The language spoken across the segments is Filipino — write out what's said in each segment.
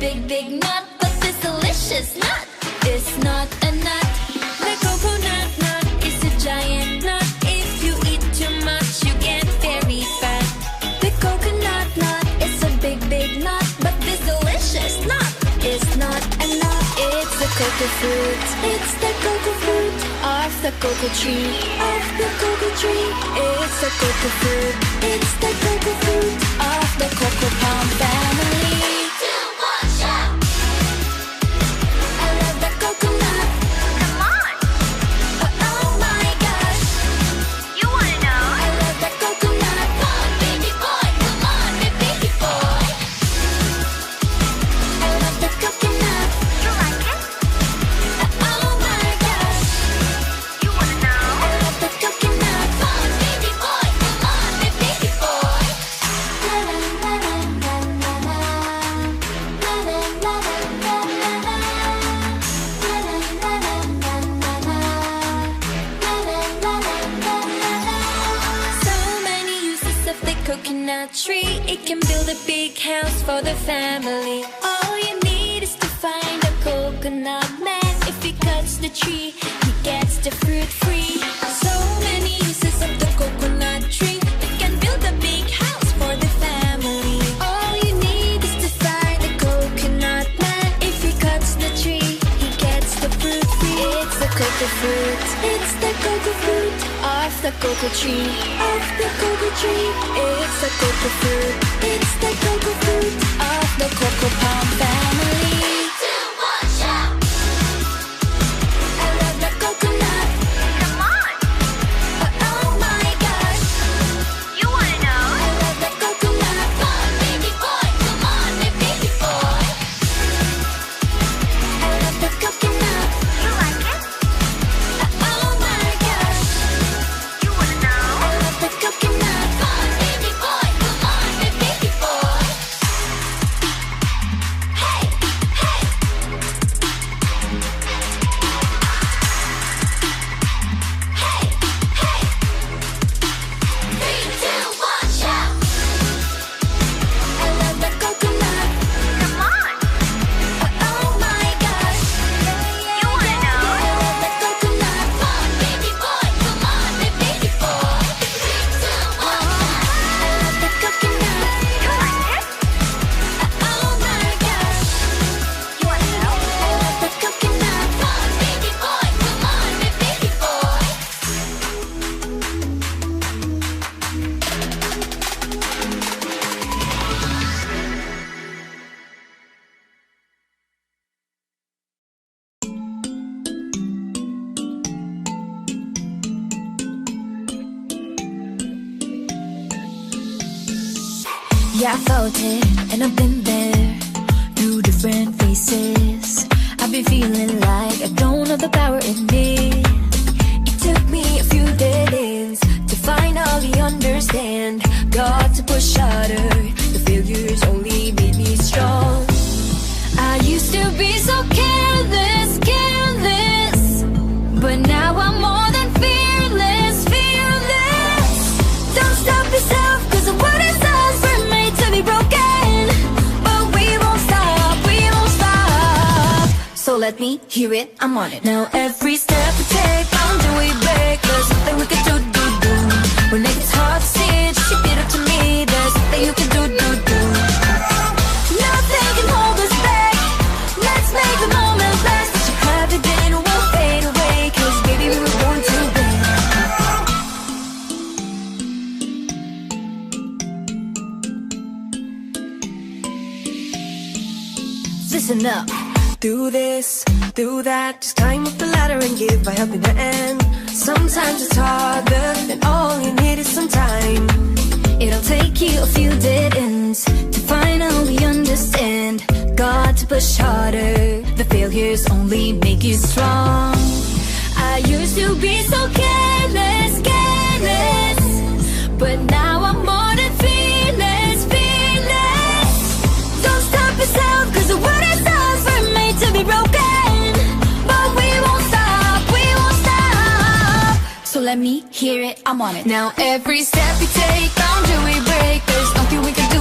big, big nut, but this delicious nut is not a nut. The coconut nut is a giant nut. If you eat too much, you get very fat. The coconut nut is a big, big nut, but this delicious nut is not a nut. It's the cocoa fruit. It's the cocoa fruit of the cocoa tree. Of the cocoa tree. It's the cocoa fruit. It's the cocoa fruit of the cocoa palm family. I love the coconut. Come on, Oh my gosh. you wanna know? I love the coconut. Come on, baby boy. Come on, baby boy. I love the coconut. You like it? Oh my gosh. You wanna know? I love the coconut. Come on, baby boy. Come on, baby boy. La la la la la la la. La la la la la la la. La la la la la la la. La la la la la la. So many uses of the coconut tree. It can build a big house for the family. All you need is to find a coconut man. If he cuts the tree, he gets the fruit free. So many uses of the coconut tree. It can build a big house for the family. All you need is to find a coconut man. If he cuts the tree, he gets the fruit free. It's the cocoa fruit. It's the cocoa fruit of the cocoa tree. Of the cocoa tree. It's the cocoa fruit. It's the cocoa fruit of the cocoa palm family. I love the coconut. Come on, Oh my gosh. you wanna know? I love the coconut. Come on, baby boy. Come on, baby boy. I love the coconut. You like it? Oh my gosh. You wanna know? I love the coconut. Come on, baby boy. Come on, baby boy. Hey, hey. Hey, hey. 3, 2, 1, shout. I love the coconut. Come on, Oh my gosh. you wanna know? I love the coconut. Come on, baby boy. Come on, baby boy. 3, 2, 1, I love the coconut. You like it? Oh my gosh. You wanna know? I love the coconut. Come on, baby boy. Come on, baby boy. Yeah, I felt it, and I've been there through different faces. I've been feeling like I don't have the power in me. It took me a few dead ends to finally understand. Got to push harder. The failures only made me strong. I used to be so careless, careless, but now I'm more than fearless, fearless. Don't stop yourself, 'cause the world is ours. We're made to be broken, but we won't stop, we won't stop. So let me hear it, I'm on it. Now every step we take, boundary we break. There's nothing we can do. When it gets hard to see, just keep it up to me. There's nothing you can do. Nothing can hold us back. Let's make the moment last. What you have within won't fade away, 'cause baby we were born to win. Listen up. Do this, do that, just climb up the ladder and give a helping hand. Sometimes it's harder, and all you need is some time. It'll take you a few dead ends to finally understand. Got to push harder. The failures only make you strong. I used to be so careless, careless, but now I'm more than fearless, fearless. Don't stop yourself, 'cause the world is ours. We're made to be broken, but we won't stop, we won't stop. So let me hear it, I'm on it. Now every step we take, boundary we break. There's nothing we can do.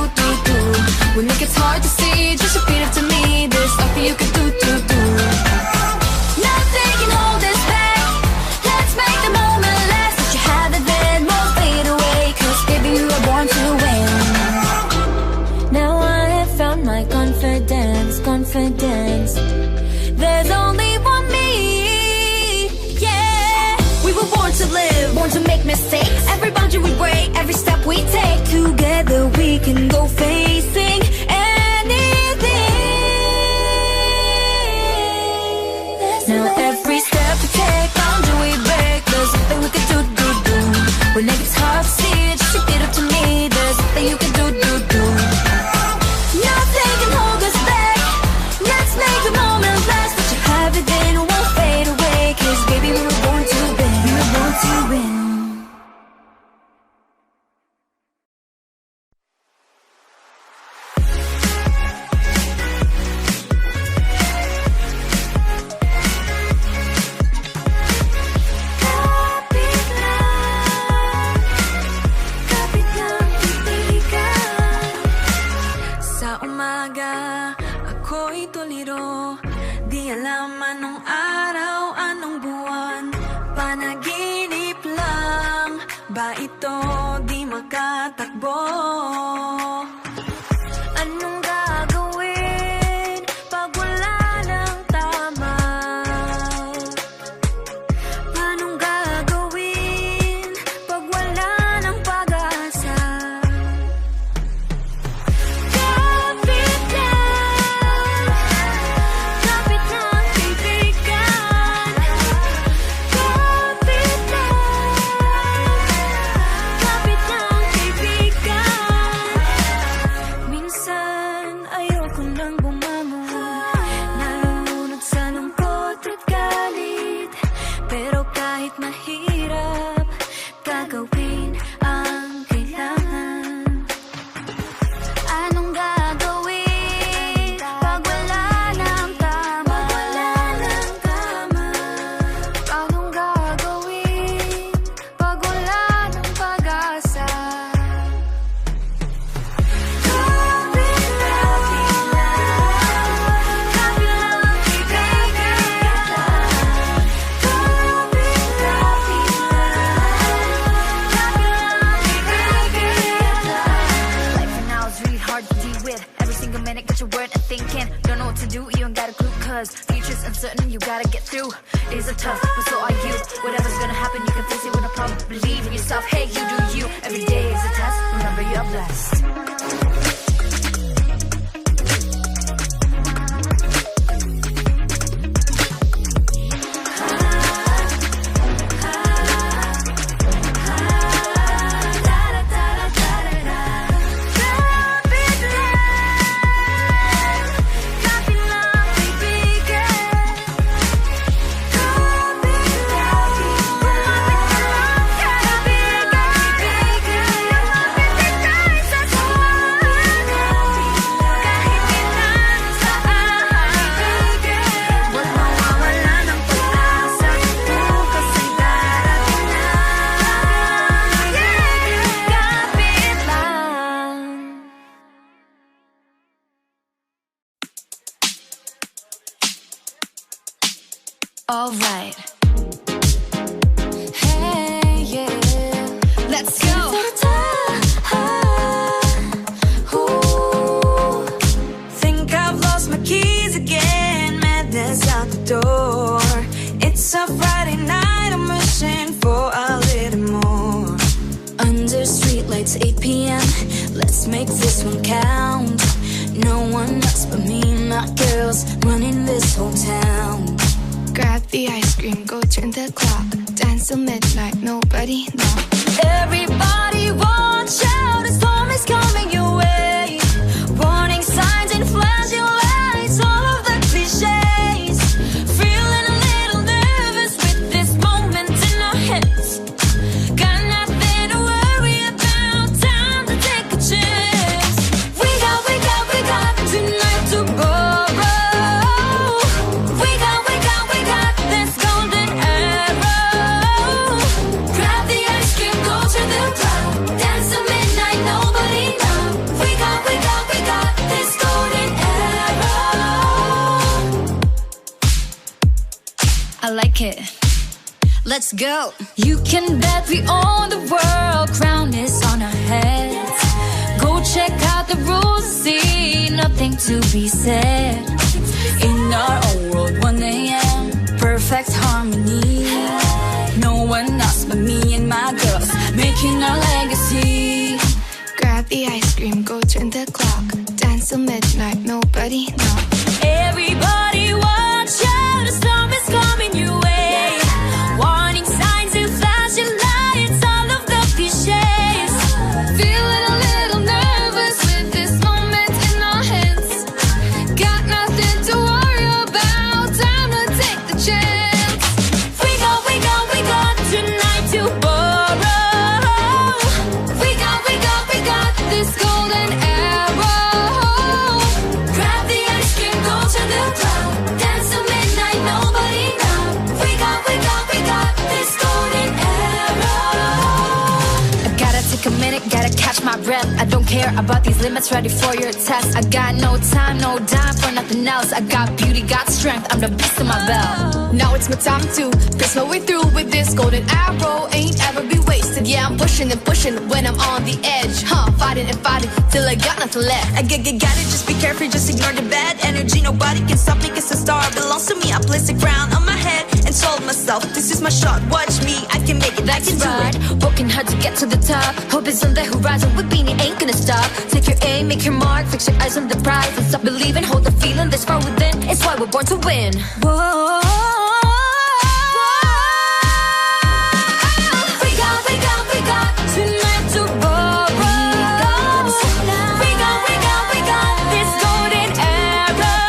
When it gets hard to see, just repeat it to me. confidence. There's only one me, yeah. We were born to live, Born to make mistakes. every boundary we break, Every step we take, together we can go facing anything. Now every step we take, boundary we break. There's nothing we can do. When it gets hard to see it, just shake it up to me. There's nothing you can do. Nothing can hold us back. Let's make the moment last. Let you have it, then it won't fade away. 'Cause baby, we were born to win. We were born to win. Sa umaga, ako'y tuliro. Di alam anong araw, anong buwan. Panaginip lang, ba ito di makatakbo? Anong gagawin pag wala ng tama? Anong gagawin pag wala ng pag-asa? Kapit lang, kaibigan. Kapit lang, kaibigan. Minsan ayoko nang bumangon, nalulunod sa lungkot at galit. Pero kahit mahirap, gagawin ang kailangan. Anong gagawin pag wala ng tama? Anong gagawin pag wala ng pag-asa? Kapit lang, Life for now is really hard to deal with. Every single minute, got your word and thinking. Don't know what to do, you ain't got a clue. 'Cause future's uncertain, you gotta get through. Days are tough, but so are you. Whatever's gonna happen, you can face it with no problem. Believe in yourself, hey, you do you. Every day is a test, remember you're blessed. all right. Hey, yeah. Let's go. Think I've lost my keys again. Madness out the door. It's a Friday night. I'm wishing for a little more. Under streetlights, 8 p.m. Let's make this one count. No one else but me and my girls running this whole town. Grab the ice cream, go turn the clock. Dance till midnight, nobody knock. Everybody watch out, a storm is coming your way. Warning signs and flashing lights, all of the cliches. Feeling a little nervous with this moment in our heads. Got nothing to worry about, time to take a chance. We got tonight to borrow. We got this golden arrow. Grab the ice cream, go to the club. Dance till midnight, nobody know. We got this golden arrow. I like it. Let's go. You can bet we own the world. Crown is on our heads. Go check out the rules, see nothing to be said. making our legacy. Grab the ice cream, go turn the clock. Dance till midnight, nobody knocks. Everybody watch out, a storm is coming your way. Warning signs and flashing lights, all of the cliches. Feeling a little nervous with this moment in our hands. Got nothing to worry about, time to take the chance. We got tonight to borrow. We got this golden arrow. Grab the ice cream, go to the club. Dance till midnight, nobody knows. We got this golden arrow. I gotta take a minute, gotta catch my breath. I don't care about these limits, ready for your test. I got no time, no dime for nothing else. I got beauty, got strength, I'm the beast of my belt. Now it's my time to press my way through with this golden arrow. Ain't ever be wasted. Yeah, I'm pushing and pushing when I'm on the edge. Fighting and fighting till I got nothing left. I got it, just be careful, just ignore the bad energy. Nobody can stop me, cause the star belongs to me. I place a crown on my head and told myself, this is my shot, watch me, I can make it, I can do Right, it. working hard to get to the top. Hope is on the horizon, with Beanie ain't gonna stop. Take your aim, make your mark, fix your eyes on the prize. And stop believing, hold the feeling that's far within. It's why we're born to win. Whoa. We got tonight to borrow. We got this golden arrow.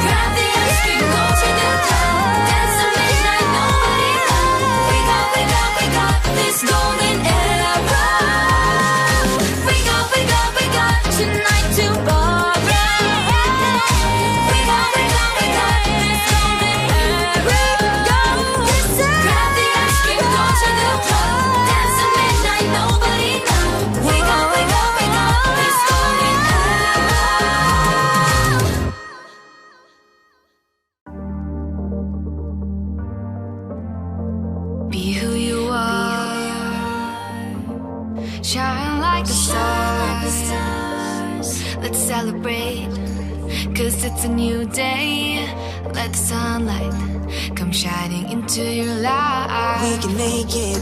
Grab the ice cream, go to the club. Dance till midnight, nobody knows. We got this golden arrow. We got tonight to borrow. We got this golden arrow. Grab the ice cream, go to the club. Dance till midnight, nobody knows. We got this golden arrow. Be who you are, shine like the stars. Let's celebrate, cause it's a new day. Let the sunlight come shining into your life. We can make it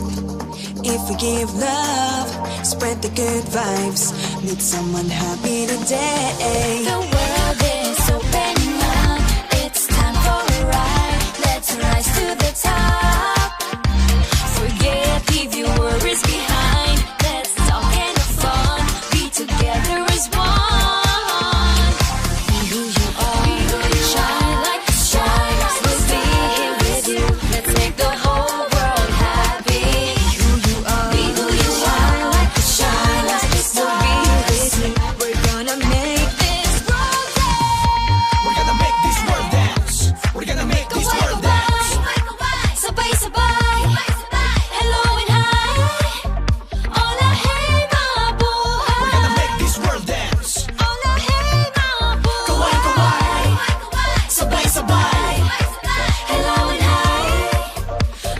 if we give love, spread the good vibes, meet someone happy today. The world is opening up. It's time for a ride. Let's rise to the top. Forget, leave your worries behind. Let's talk and have fun. Be together as one. Be who you are. Shine like the stars. We'll be here with you. Let's make the whole world happy. Be who you are. Be who you are. Like the shine like the stars. We're gonna make this world dance. We're gonna make this world dance. We're gonna make this world dance. Sabay, sabay. Hello and hi. Hola, hey, mga buhay. We're gonna make this world dance. Hola, hey, mga buhay. Kaway, kaway. Sabay, sabay. Hello and hi.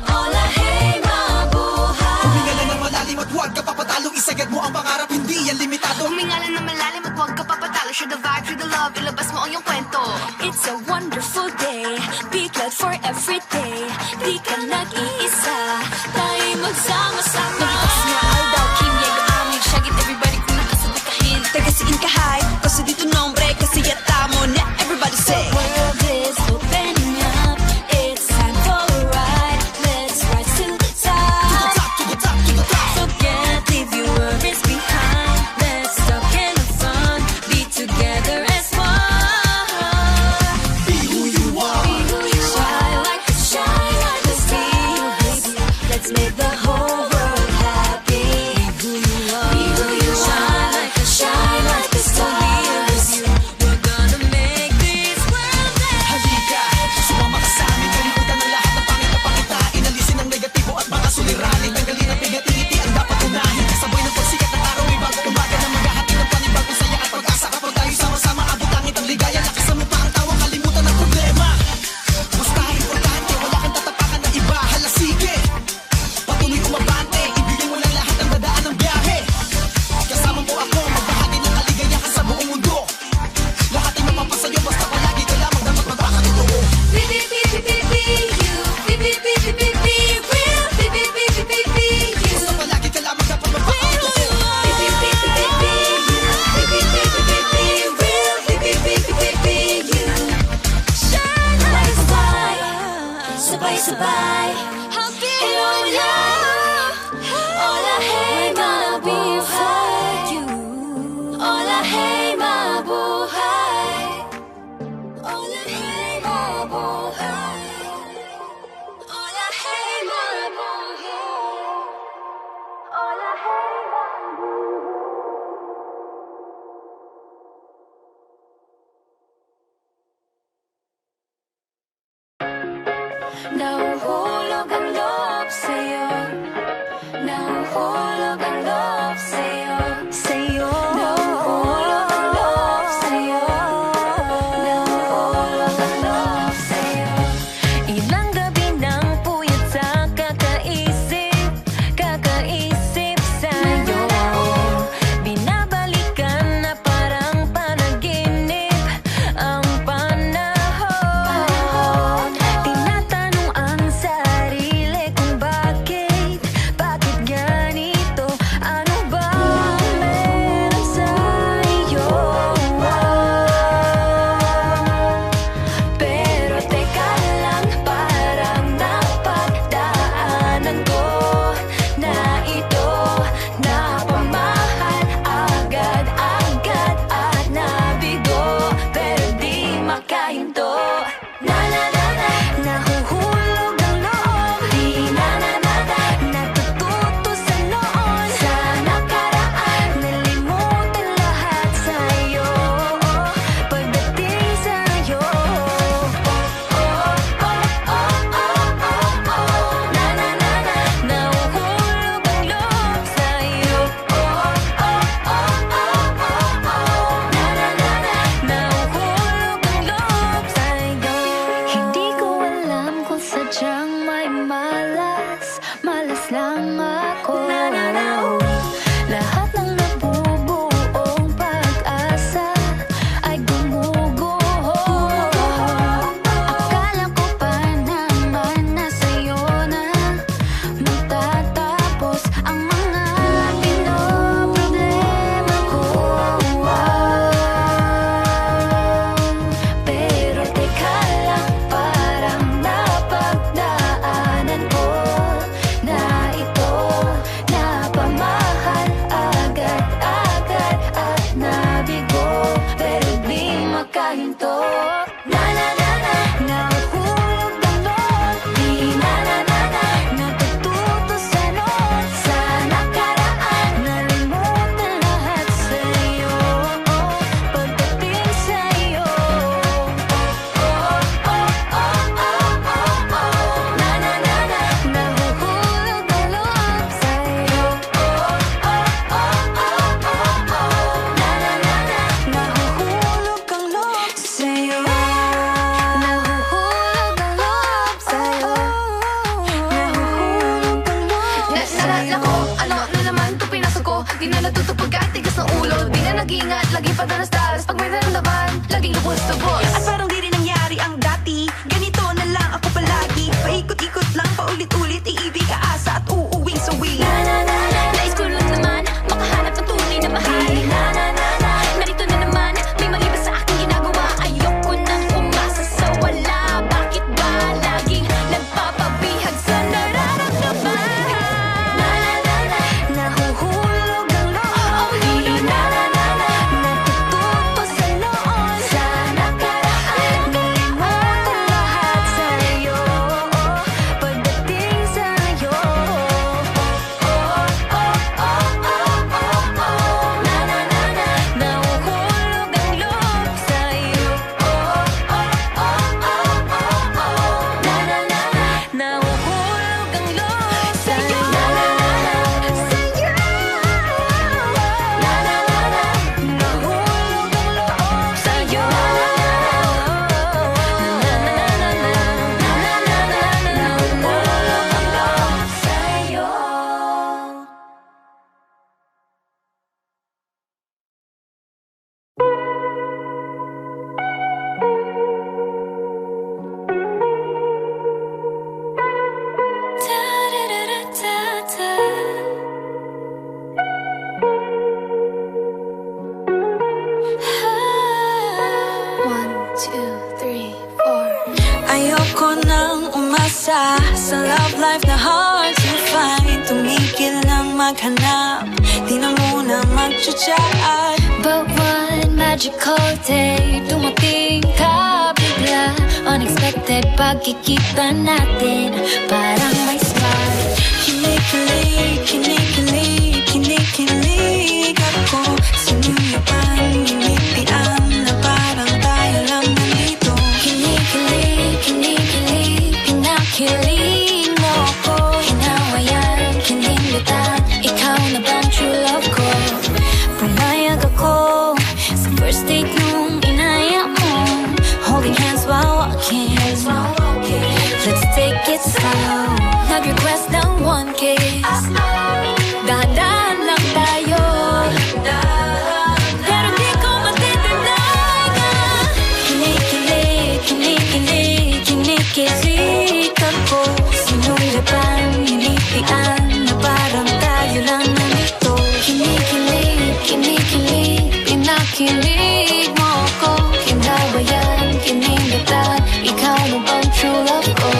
Hola, hey, mga buhay. Huminga na ng malalim at huwag ka papatalo. Isagad mo ang pangarap, hindi yan limitado. Huminga lang na malalim at huwag ka papatalo. Share the vibe, share the love, ilabas mo ang iyong kwento. It's a wonderful day. Be glad for every day. Di ka nag-iisa. Tayo'y magsama-sama. Nalipas na Aldaw, Kim, Diego, Amig, Shagit, everybody kung nakasabay kahin. Tagasiin ka high, kasi dito nombre, kasi yata mo na everybody say. The world is opening up. It's time for a ride. Let's rise to the top. To the top, to the top. Forget, leave your worries behind. Let's talk and have fun. Be together as one. Be who you are. Shine like the sabay. I'll be with you. All I hate, mabuhay. All I hate, mabuhay. All I hate, mabuhay. All I hate, mabuhay. All I hate, mabuhay. Nahuhulog ang loob sa'yo. Nahuhulog ang loob sa'yo. Nahuhulog ang loob sa'yo. Nahuhulog ang loob sa'yo. Ilang gabi nang puyat sa kakaisip sa'yo. Binabalikan na parang panaginip ang panahon. Tinatanong ang sarili kung bakit ganito? Ano ba ang meron sa'yo? Pero teka lang, parang napagdaanan ko na ito. Napamahal agad-agad at nabigo, pero di makahinto. Nahuhulog ang loob, di natututo sa noon. Sa nakaraan, nalimutan lahat sa'yo. Pagdating sa'yo, nahuhulog ang loob sa'yo. Nahuhulog ang loob sa'yo. Hindi ko alam kung sadyang may malas lang ako. Lahat ng nabubuong pag-asa ay gumuguho. Akala ko pa naman na sa'yo na matatapos ang mga pinoproblema ko. Pero teka lang, parang napagdaanan ko na ito. Napamahal agad-agad at nabigo, pero di makahinto. Nahuhulog ang loob, di natututo sa noon. Sa nakaraan, nalimutan lahat sa'yo. Pagdating sa'yo, nahuhulog ang loob sa'yo. Nahuhulog ang loob sa'yo. Nahuhulog ang loob sa'yo. Nahuhulog ang loob Naalala ko, ano na naman ito pinasok ko. Di na natuto pagkatigas ng ulo. Di na nag-iingat, lagi padalas-dalas. Pag may naramdaman, laging lubos-lubos. At parang di rin nangyari ang dati. Ganito na lang ako palagi. Paikot-ikot lang, paulit-ulit. Iibig, aasa at uuwing sawi. Nais ko lang naman makahanap ng tunay na mahal. Narito na naman, may mali ba sa aking ginagawa? Ayoko nang umasa sa wala. Bakit ba laging nagpapabihag sa nararamdaman? Nahuhulog ang loob, di natututo sa noon. Sa nakaraan, nalimutan lahat sa'yo. Pagdating sa'yo, nahuhulog ang loob sa'yo. Nahuhulog ang loob sa'yo. Nahuhulog ang loob sa'yo. Nahuhulog ang loob sa'yo. One, two, three, four. Ayoko nang umasa isa sa love life na hard to find. Tumigil lang maghanap, di na muna mag-chat. But one magical day, dumating ka bigla. Unexpected pagkikita natin, parang may spark. Kinikilig, kinikilig, kinikilig ako. Sinuyapan, nilitian na parang tayo lang nandito. Kinikilig, kinikilig, pinakilig mo ako. Hinawayan, kininlitan, ikaw na bang true love ko? Pumayag ako sa first date nung inaya mo. Holding hands while walking, let's take it slow. Nag-request ng one kiss, dahan-dahan lang tayo. Pero di ko matitinay ka. Kinikilig, kinikilig, kinikilig ako. Sinuyapan, nilitian na parang tayo lang nandito. Kinikilig, kinikilig, pinakilig mo ko. Kinabayan, kinilitan, ikaw na bang true love ko?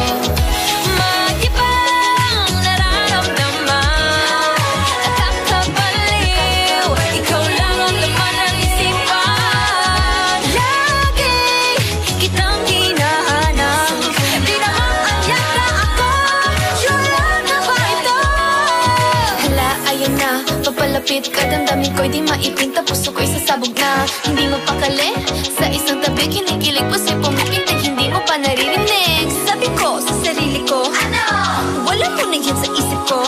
Papalapit ka, damdamin ko'y di maipinta. Puso ko'y sasabog na hindi mapakali. Sa isang tabi, kinikilig pa sa'y pumipitig, hindi mo pa naririnig. Sabi ko sa sarili ko, wala mo na yan sa isip ko.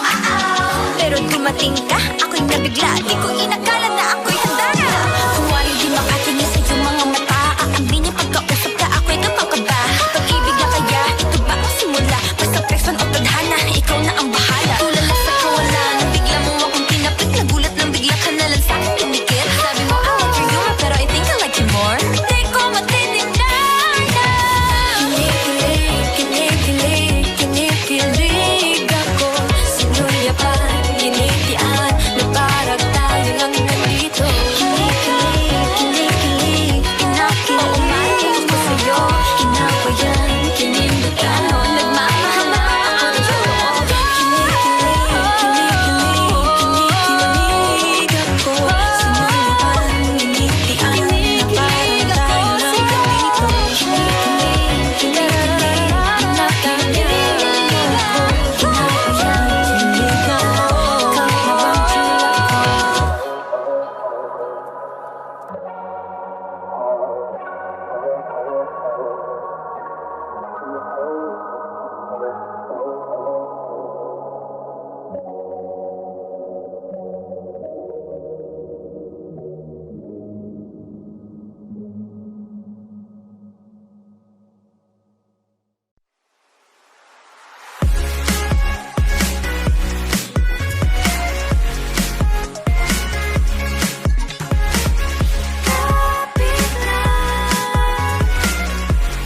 Pero dumating ka, ako'y nabigla. Di ko inakala na ako'y handa na. Kung walang di makatingin sa iyong mga mata, aambinin pagkausap ka, ako'y napakaba. Pag-ibig na kaya, ito ba ang simula? Basta person o tadhana, ikaw na ang bahala. Tulala sa kawalan, bigla mo akong tinapit. Nagulat nang bigla ka na lang sa'kin tumikit. Sabi mo, I like you, pero I think I like you more. Di ko matitignan na. Kinikilig, kinikilig, kinikilig ako. Sinuyapan, ginitian, na parang tayo lang nandito. Kinikilig, kinikilig, pinakilig ko sa'yo. Hinawayan, kinilitan, nagmamahal na ako sa'yo. Kinikilig, kinikilig, kinikilig ako. Sinuyapan, ginitian, na parang tayo lang nandito. Kinikilig, kinikilig, pinakilig ako. Hinawayan, kinilitan, ikaw na bang true love ko?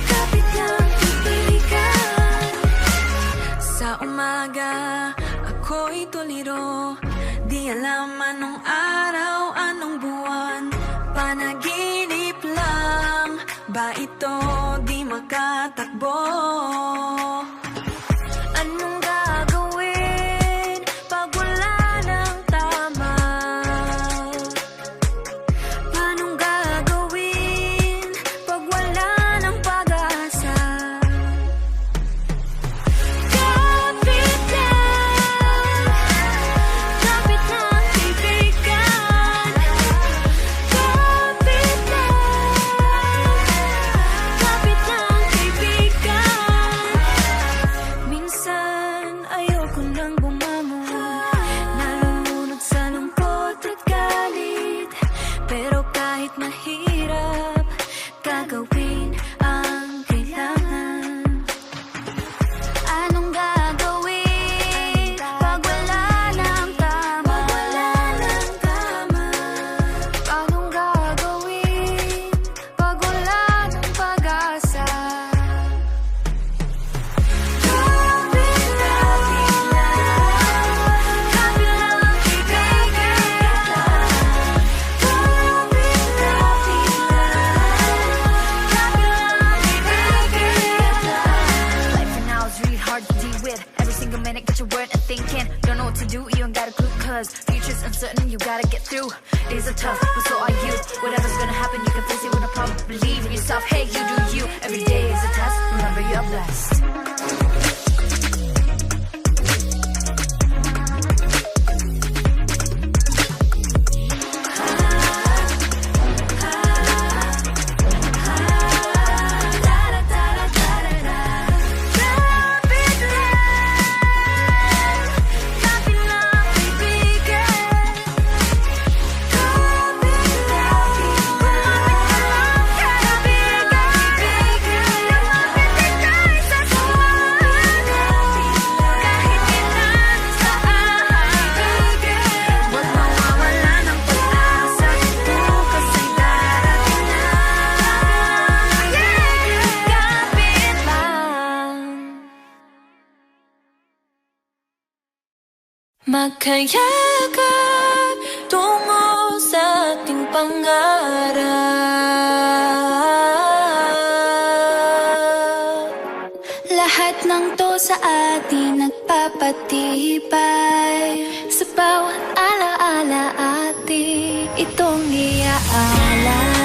Kapit lang, kaibigan. Sa umaga, ako'y tuliro. Di alam anong araw, anong buwan. Panaginip lang ba ito, di makatakbo? Anong gagawin pag wala ng tama? Anong gagawin pag wala ng pag-asa? Kapit lang, kaibigan. Kapit lang, kaibigan. Minsan ayoko nang bumangon, nalulunod sa lungkot at galit. Pero kahit mahirap, gagawin ang kailangan. Anong gagawin pag wala ng tama? Anong gagawin pag wala ng pag-asa? Kapit lang, kaibigan. Kapit cause future's uncertain, you gotta get through. Days are tough, but so are you. Whatever's gonna happen, you can face it with a problem. Believe in yourself, hey, you do you. Every day is a test, remember you're blessed. Magkayakap tungo sa ating pangarap. Lahat ng to sa atin nagpapatibay. Sa bawat alaala ating itong iaalay.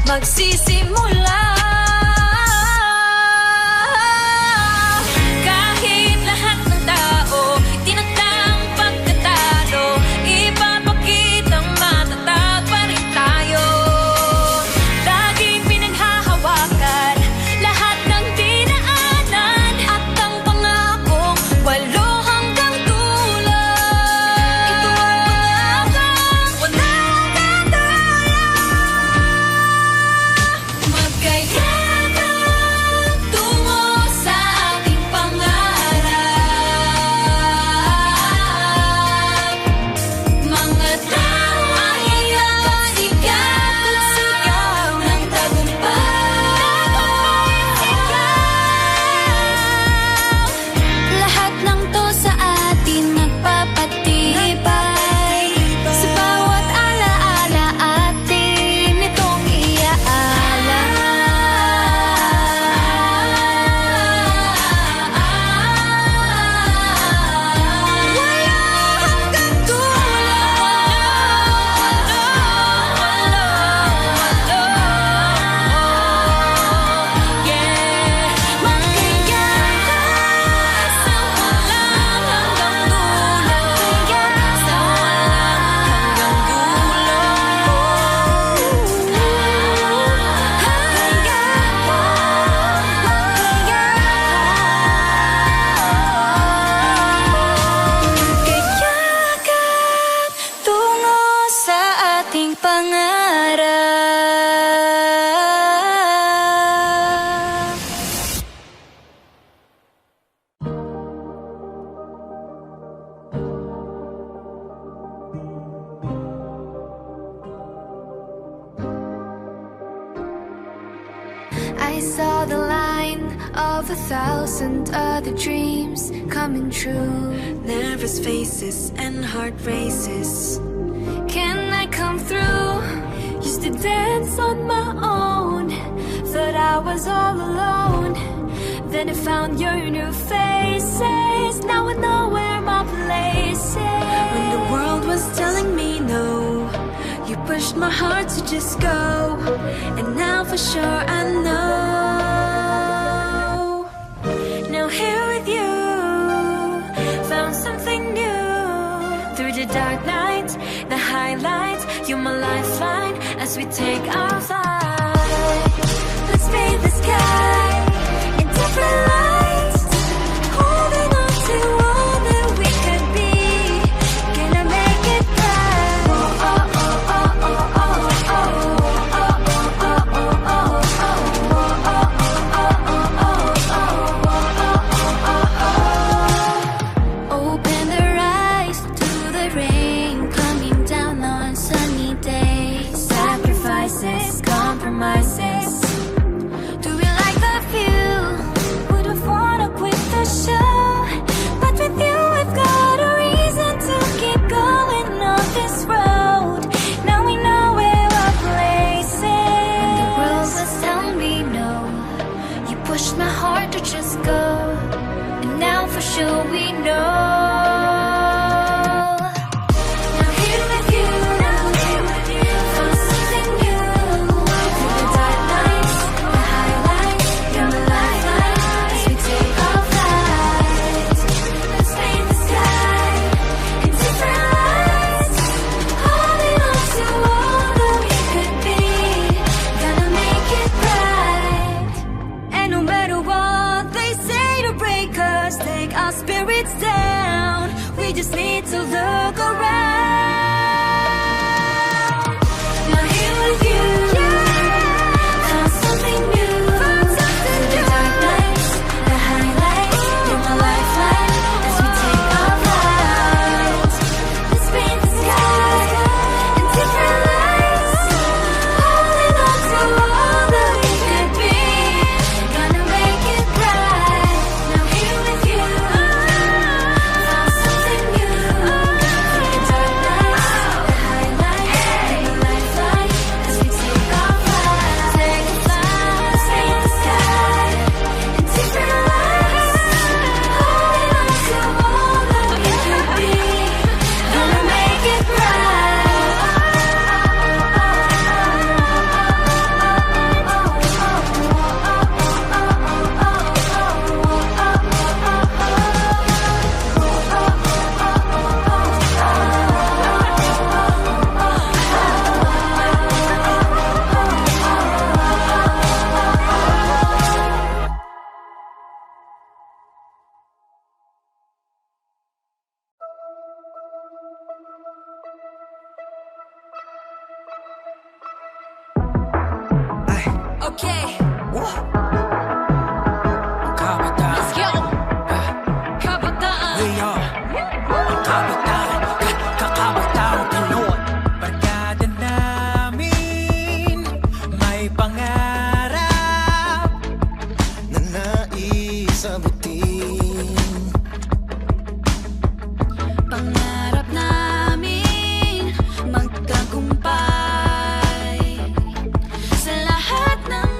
Magsisimula. Kahit lahat ng tao itinatang pagkatalo, ipapakitang matatag pa rin tayo. Laging pinaghahawakan lahat ng dinaanan at ang pangakong walo hanggang dulo. Ito ang pangakong walang katulad. Magkayakap tungo sa ating pangarap. Mga tao ay sikat at sigaw ng tagumpay. Lahat ng to sa atin nagpapatibay. Sa bawat alaala atin itong iaalay. Wala hanggang dulo. Yeah. Magkayakap sa walang hanggang dulo. Sa walang hanggang Magkayakap tungo sa ating pangarap. I saw the line of 1,000 other dreams coming true. Nervous faces and heart races. Can I come through? Used to dance on my own, thought I was all alone. Then I found your new faces. Now I know where my place is. When the world was telling me no, you pushed my heart to just go. And now for sure I know. Now here with you, found something new. Through the dark night, the highlights, you're my lifeline as we take our flight. Let's paint the sky in different lights, holding on to all that we could be. Gonna make it bright. Oh, oh, oh, oh, oh, oh, oh, oh, oh, oh, oh, oh. Open their eyes to the rain coming down on sunny days. Sacrifices, compromises. Do we like the view? Wouldn't wanna quit the show, but with you we've got a reason to keep going on this road. Now we know where our place is. The world was telling me no, you pushed my heart to just go, and now for sure we know. Now here with you, found something new. Through the dark nights, the highlights, you're my lifeline as we take our flight. Let's paint the sky in different lights, holding on to all that we could be. Gonna make it bright. And no matter what they say to break us, take our spirits down, we just need to look around. Now here with you, found something new. Through the dark nights, the highlights, you're my lifeline as we take our flight. Let's paint the sky in different lights, holding on to all that we could be. Gonna make it bright. Now here with you, found something new. Through the dark nights, the highlights, you're my lifeline as we take our flight. Take a flight, let's paint the sky in different lights, holding on to all that we could be. Gonna make it Okay, Kabataan, let's go. Kabataan. kabataan, kakabataang Pinoy. Barkada namin, may pangarap Na nais abutin. Pangarap namin magtagumpay sa lahat ng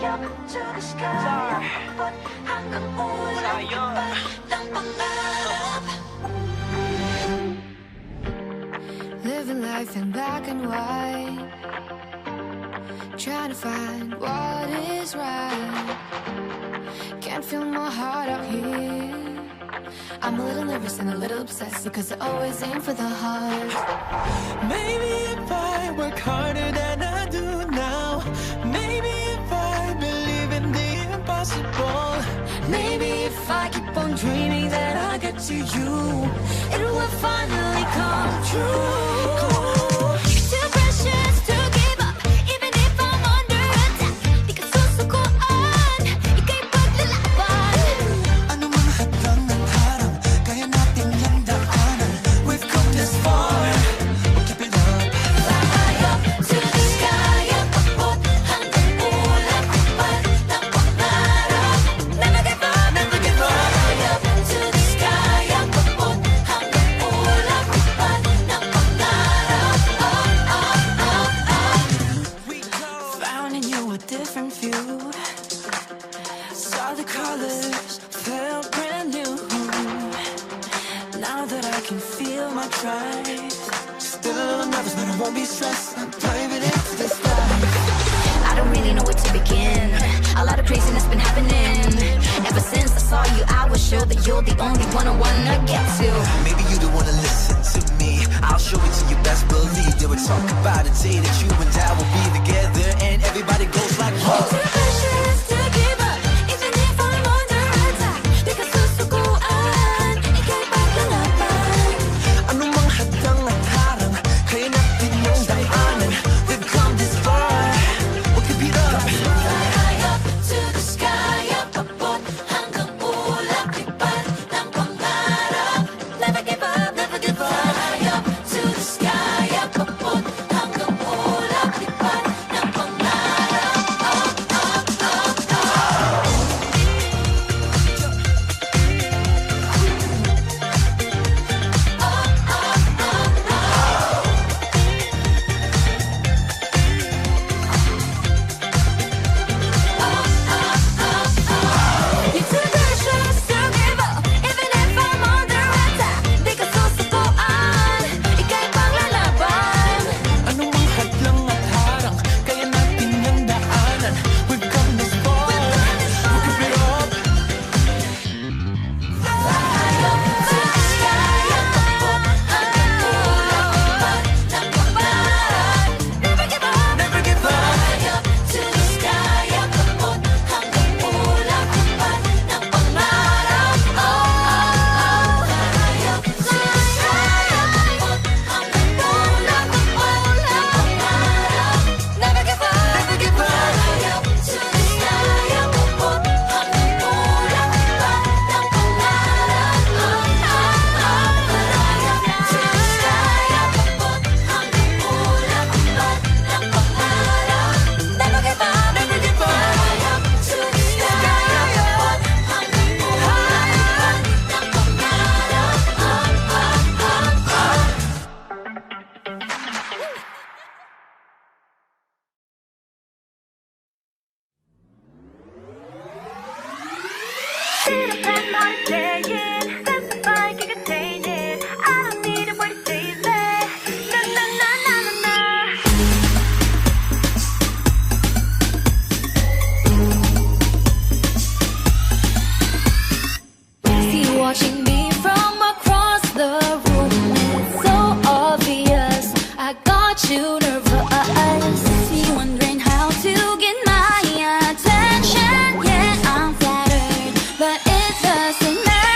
up to the sky. Abot hanggang ulap pa ng pangarap. Living life in black and white, trying to find what is right. Can't feel my heart out here. I'm a little nervous and a little obsessed because I always aim for the heart. Maybe if I work harder than I do now, maybe if I believe in the impossible, Maybe if I keep on dreaming that I'll get to you, it will finally come true. Too precious to give up, even if I'm under attack. Di ka susukuan, ika'y paglalaban. ano man hadlang ng harang, kaya natin yung daanan. We've come this far, we'll keep it up. Fly up to the sky. Abot hanggang ulap pa ng pangarap. Never give up, Never give up. Fly up to the sky. Abot hanggang ulap pa ng pangarap. We go. found in you a different view. Saw the colors, felt brand new. Now that I can feel my drive, Still a little nervous, but I won't be stressed. I'm diving into this dive. I don't really know where to begin. A lot of craziness been happening. Ever since I saw you, I was sure that you're the only one I wanna get to. Maybe you don't wanna listen to me. I'll show it to you, best believe. They would talk about it, say that you and I will be together, and everybody goes like, whoa. too precious to give up, even if I'm under attack. Di ka susukuan, ika'y paglalaban. Ano mang hadlang at harang, kaya natin yung daanan. We've come this far, we'll keep it up. Fly up to the sky. Abot hanggang ulap pa ng pangarap. Never give up, never give up. Fly up to the sky. Abot hanggang ulap pa ng pangarap. You're too precious to give up, even if I'm under attack. Di ka susukuan, ika'y paglalaban. Ano mang hadlang at harang, kaya natin yung daanan. We've come this far, we'll keep it up. Fly up to the sky. Abot hanggang ulap pa ng pangarap. Never give up, Never give up. Fly up to the sky. Abot hanggang ulap pa ng pangarap. Fly up to the sky. Abot hanggang ulap pa ng pangarap. never give up, never give up. Fly up to the sky. Abot hanggang ulap pa ng pangarap. Fly up to the sky. Abot hanggang ulap pa ng pangarap. Never give up, never give up. Fly up to the sky. Abot hanggang ulap pa ng pangarap. Didn't plan on staying, that's the bike you can change it. I don't need a word to save it. Na na na na na na. See you watching me from across the room. It's so obvious I got you nervous. See you wondering how to get my attention. Yeah, I'm flattered, but it doesn't matter.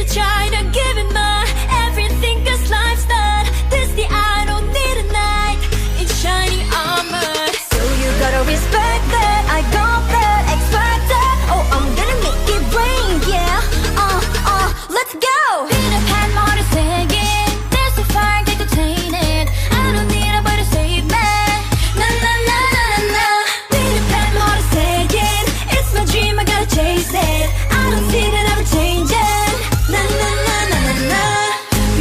try to give it my everything, cause life's not Disney. I don't need a knight in shiny armor. So you gotta respect that, I got that, expect that. Oh, I'm gonna make it rain, yeah. Let's go. Peter Pan more singing, there's a fire get contained. I don't need nobody to save me. Na na na na na na. Peter Pan more singing, it's my dream, I gotta chase it. I don't see that ever changing. Na na na na na na.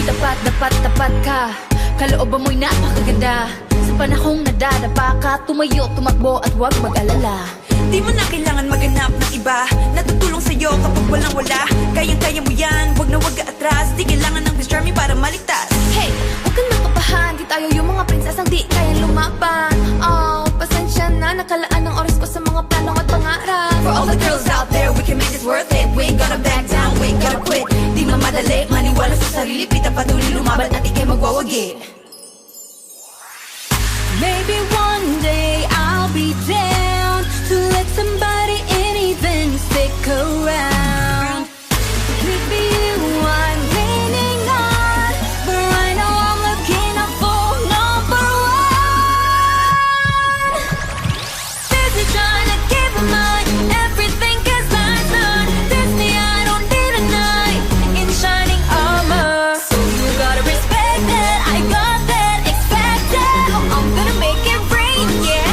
Tapat, dapat, tapat ka. Kalooban mo'y napakaganda. Sa panahong nadadapa ka, tumayo, tumakbo at huwag mag-alala. Di mo na kailangan maghanap ng iba natutulong sa'yo kapag walang wala. Kayang-kaya mo yan, wag na wag ka atras. Di kailangan ng Prince Charming para maligtas. Hey, huwag kang nakapahan. Di tayo yung mga prinsesang di kayang lumaban. Oh, pasensya na, nakalaan ng oras ko sa mga plano at pangarap. For all the girls out there, we can make this worth it. We ain't gonna back down, we ain't gonna quit. Di mamadali, maniwala sa sarili. Pita patuloy lumaban at ikay magwawagi. Maybe one day I'll be down to let somebody in, even stick around. Maybe you I'm leaning on, but right now I'm looking out for number one. Busy trying to give my everything, cause life's not Disney. I don't need a knight in shining armor. So you gotta respect that, I got that, expect that. Oh, I'm gonna make it rain, yeah.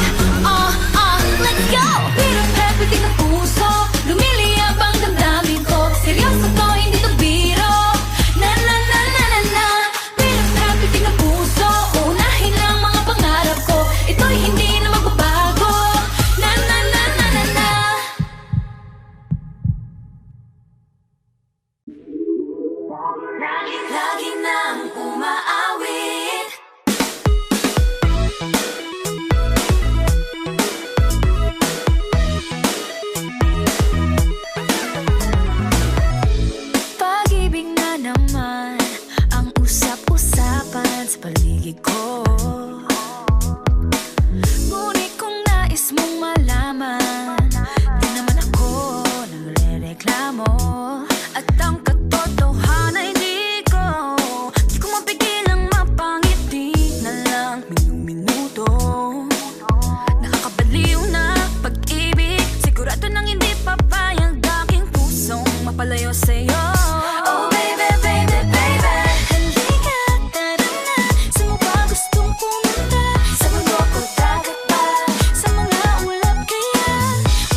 Let's go. Peter Pan, pitik ng puso, lumiliyab ang damdamin ko. Seryoso to, hindi to biro. Na na na na na na. Peter Pan, pitik ng puso, unahin lang mga pangarap ko. Ito'y hindi na magbabago. Na na na na na na. Lagi nang umaawit. Pag-ibig na naman ang usap-usapan sa paligid ko. Ngunit kung nais mong malaman, di naman ako nagre-reklamo. At ang katotohanan di ko mapigilang mapangiti na lang minuto. Nakakabaliw na pag-ibig, sigurado nang hindi papayag aking pusong mapalayo sa'yo. Oh baby, baby, baby, halika, tara na. Saan mo ba gustong pumunta? Sa mundo ko dagat ba? Sa mga ulap kaya?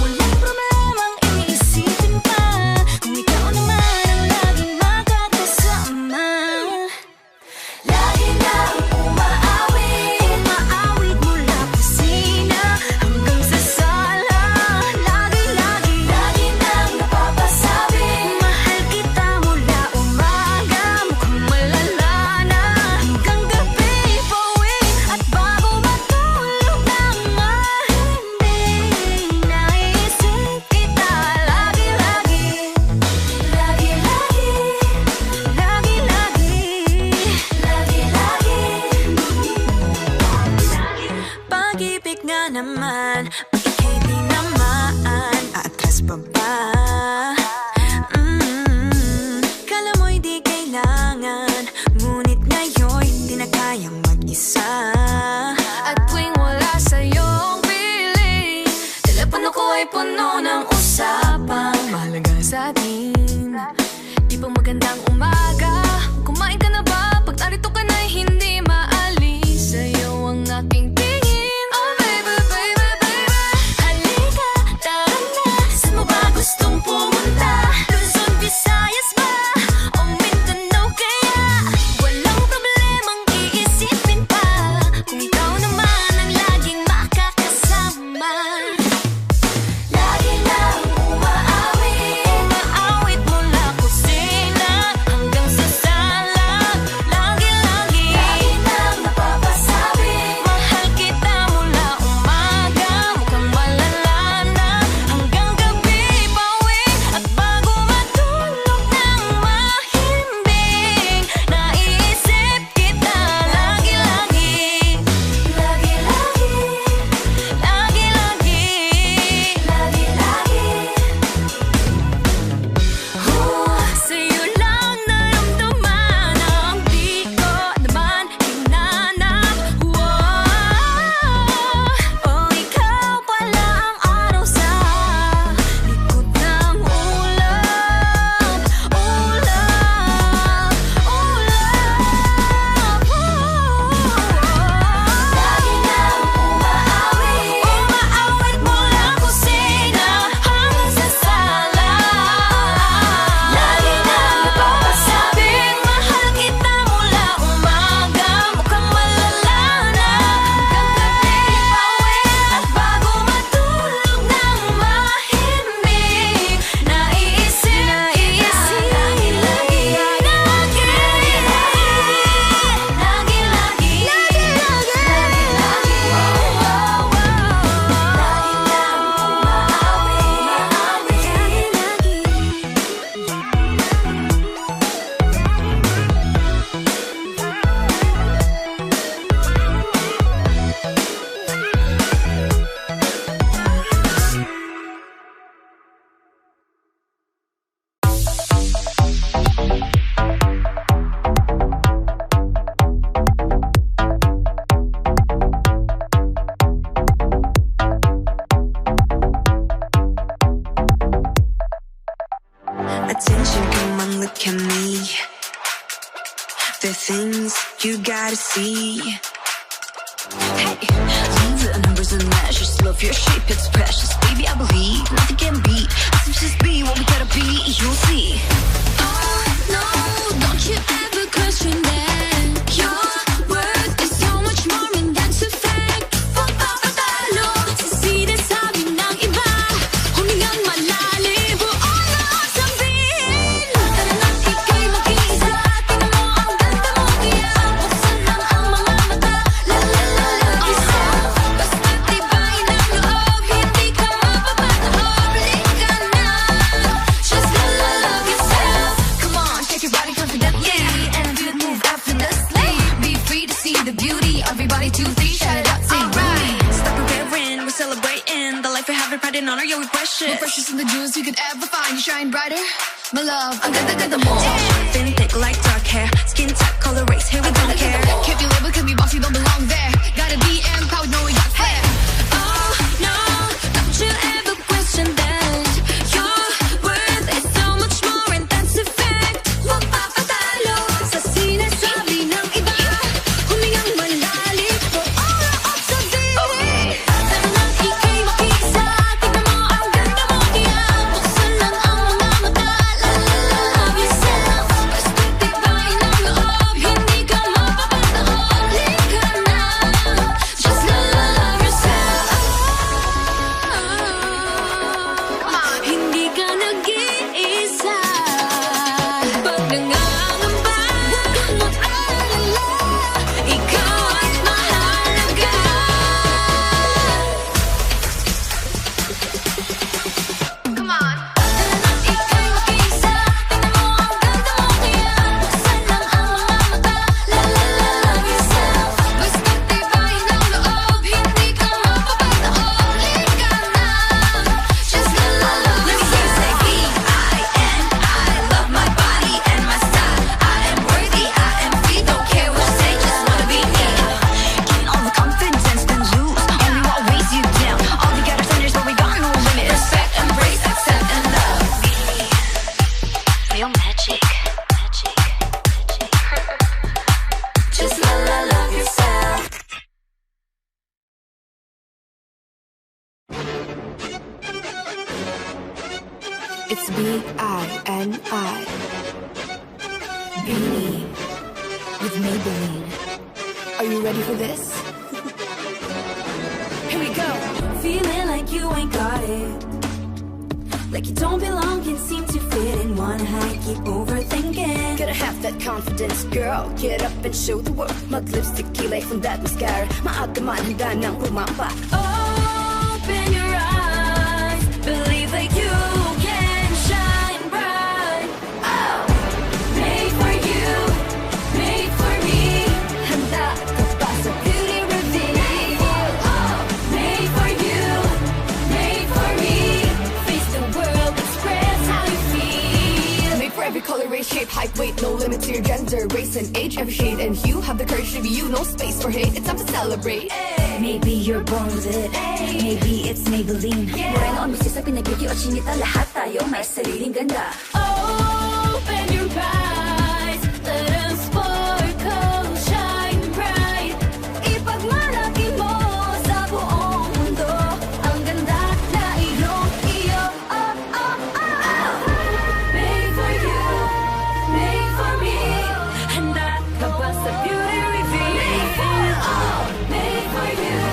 Walang problemang iniisipin pa, kung ikaw naman ang laging makakasama. Lagi nang umaawit, umaawit mula kusina hanggang sa sala. Lagi nang napapasabi, mahal kita mula umaga, mukhang malala na hanggang gabi. Pauwi at bago matulog nang mahindi, naisip kita lagi-lagi. Pag-ibig nga naman, pag ika'y tinamaan, aatras pa ba? Kala mo'y di kailangan, ngunit ngayon'y di na kayang mag-isa. At tuwing wala sa'yong piling, telepono ko ay puno ng usapang mahalaga sa atin. Di pa magandang umaga, kumain ka na ba? Pag narito ka na'y hindi maalis sa'yo ang aking tingin. Oh baby, baby, baby, gotta see. Hey, leave the numbers and measures. Love your shape, it's precious. Baby, I believe nothing can beat. Let's just be what we gotta be, you'll see. Oh no, don't you ever question that. Your worth is so much more and that's a fact. Papapatalo sa sinasabi ng iba. Humingang malalim buong ang sabihin. Tara na ika'y mag-iisa. Tingnan mo ang ganda mo kaya buksan lang ang mga mata. La la la love yourself. Basta't tibayin ang loob, hindi ka mapapataob. Lika na, just la la love yourself. Come on, shake your body confidently and do the move effortlessly. Be free to see the beauty. Everybody 2, 3, shout it out, sing right. Stop preparing, we're celebrating the life we have, pride and honor, yeah, we precious. More precious than the jewels you could ever find. You shine brighter, my love. I'm gonna more. Thin, thick like dark hair, skin tight, color, race, here we don't care. Can't be labeled, can be bossy, don't belong there. Gotta be empowered, know we got flair. Oh no, don't you ever question that. Your worth is so much more and that's a fact. Mapapatalo sa sinasabi ng iba. Humingang malalim buong ang sabihin. Tara na ika'y mag-iisa. Tingnan mo ang ganda mo kaya buksan lang ang mga mata. La la la love yourself. Basta't tibayin ang loob, hindi ka mapapataob. Lika na, just la la love yourself. Hindi ka nag-iisa. Pag nangangamba, huwag kang mag-alala. Ikaw ay mahalaga. Come on. Tara na ika'y mag-iisa. Tingnan mo ang ganda mo kaya buksan lang ang mga mata. La la la love yourself. Basta't tibayin ang loob, hindi ka mapapataob. Lika na, just la la love yourself. Say E-I-N-I, love my body and my style. I am worthy, I am free, don't care what you say, just wanna be me. Gain all the confidence, then lose only what weighs you down. All we got are standards, but we got no limit. Respect, embrace, accept, and love. Real magic, magic, magic. Just la la love yourself. It's B-I-N-I. Beanie with Maybelline. Are you ready for this? Here we go. Feeling like you ain't got it. Like you don't belong, can't seem to fit in one high, keep overthinking. Gotta have that confidence, girl. Get up and show the world. Mag-lipstick kilay from that mascara. Maaga man, handa nang pumapa. Open your eyes, believe that you can shine bright. Oh, made for you, made for me. Handa ka ba sa beauty reveal? Oh, made for you, made for me. Face the world, express how you feel. Made for every color, race, shape, height, weight. No limit to your gender, race, and age. Every shade and hue. Have the courage to be you. No space for hate. It's time to celebrate. Maybe you're born with it, maybe it's Maybelline. Mura na umbisi sa pinagpiki o chinita. Lahat tayo may sariling ganda. Open your eyes, let them sparkle, shine bright. Ipagmalaki mo sa buong mundo ang ganda na iyong iyo. Made for you, made for me. Handa ka ba sa beauty reveal? Made for you,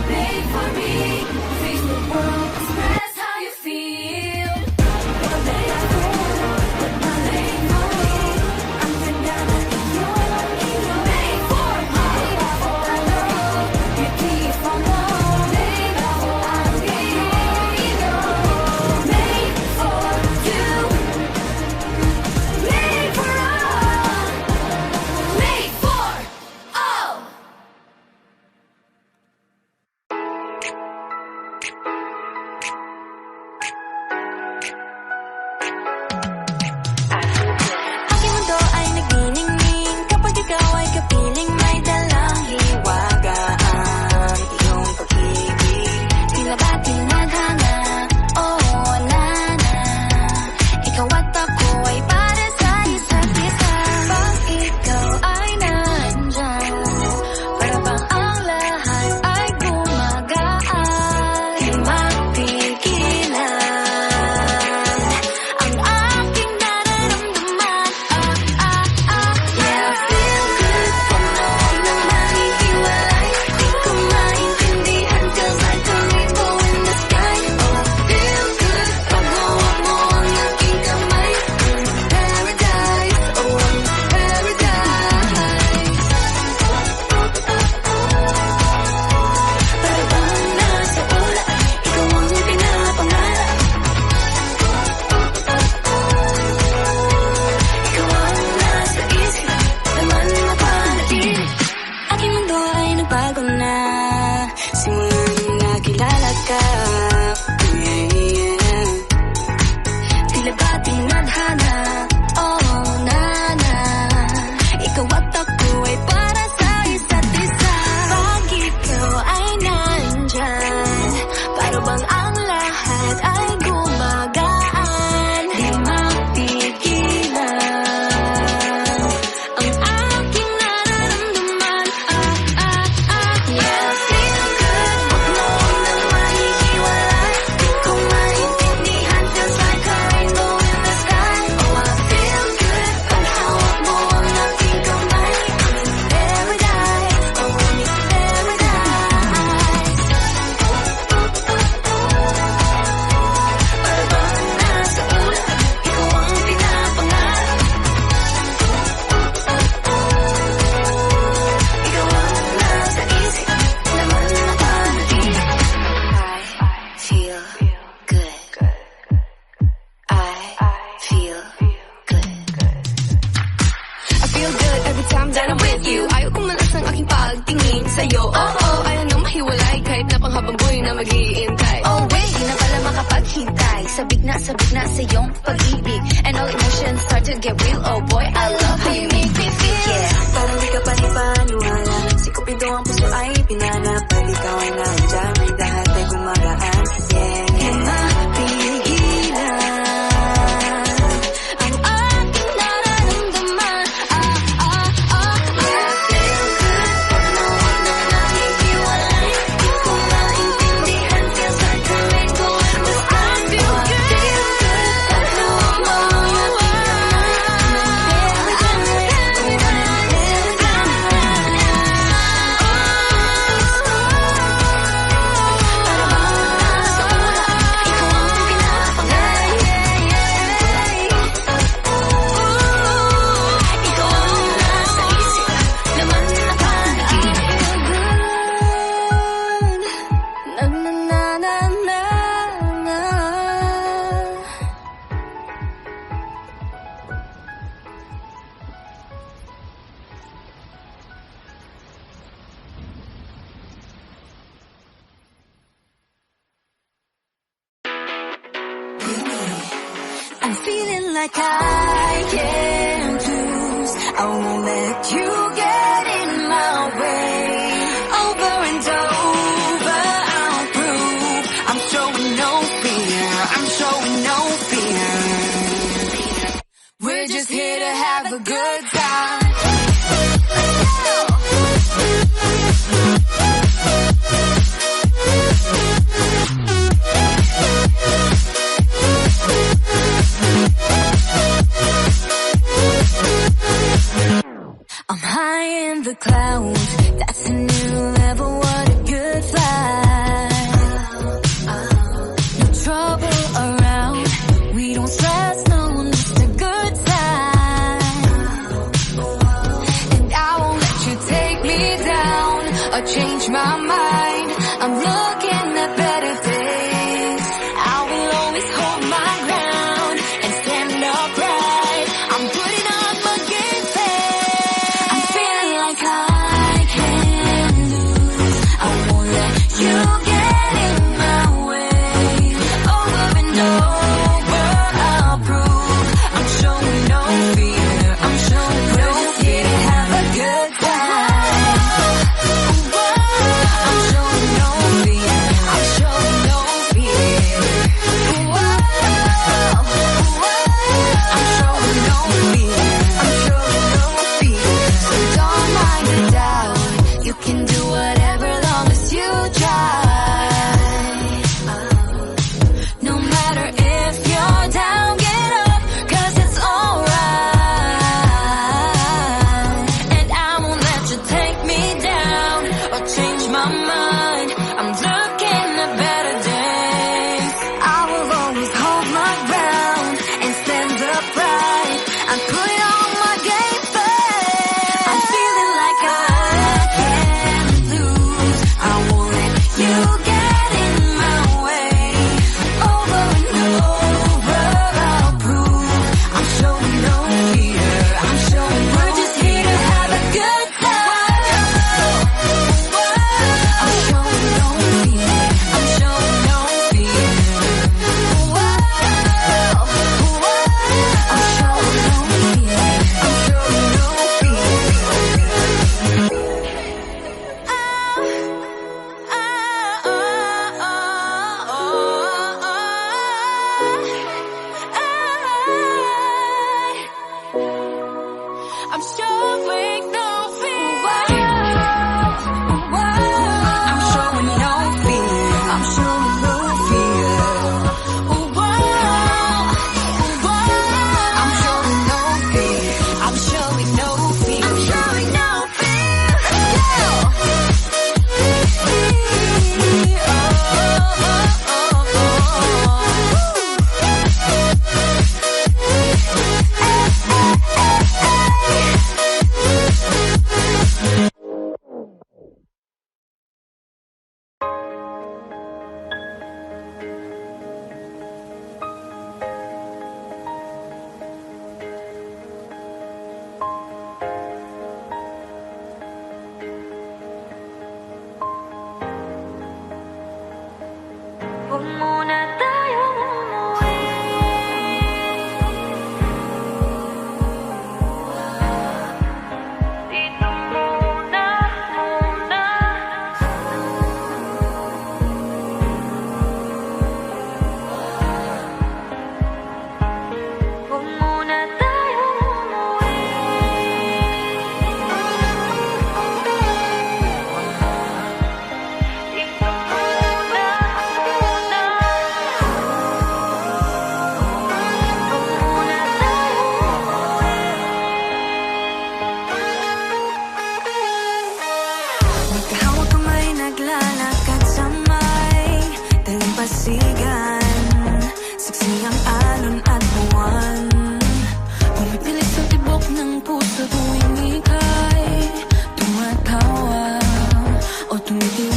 made for me. Face the world, express how you feel. Made for habang buhay na mag-iintay. Oh wait, di na pala makapaghintay. Sabik na sa iyong pag-ibig. And all emotions start to get real. Oh boy, I love how you make me feel. Yeah. Parang di ka panipaniwala. Si Cupido ang puso ay pinanap. Pag ikaw ay nandyan, lahat ay gumagaan. Yeah. Mapigilan ang aking nararamdaman. Feel good pag nawag na nakikiwalay. Di ko maintindihan, feels like the rain going to I feel good. Feel good pag nawag mo. I'm feeling like I can't lose. I won't let you get in my way. Over and over, I'll prove I'm showing no fear. I'm showing no fear. We're just here to have a good time. I'm high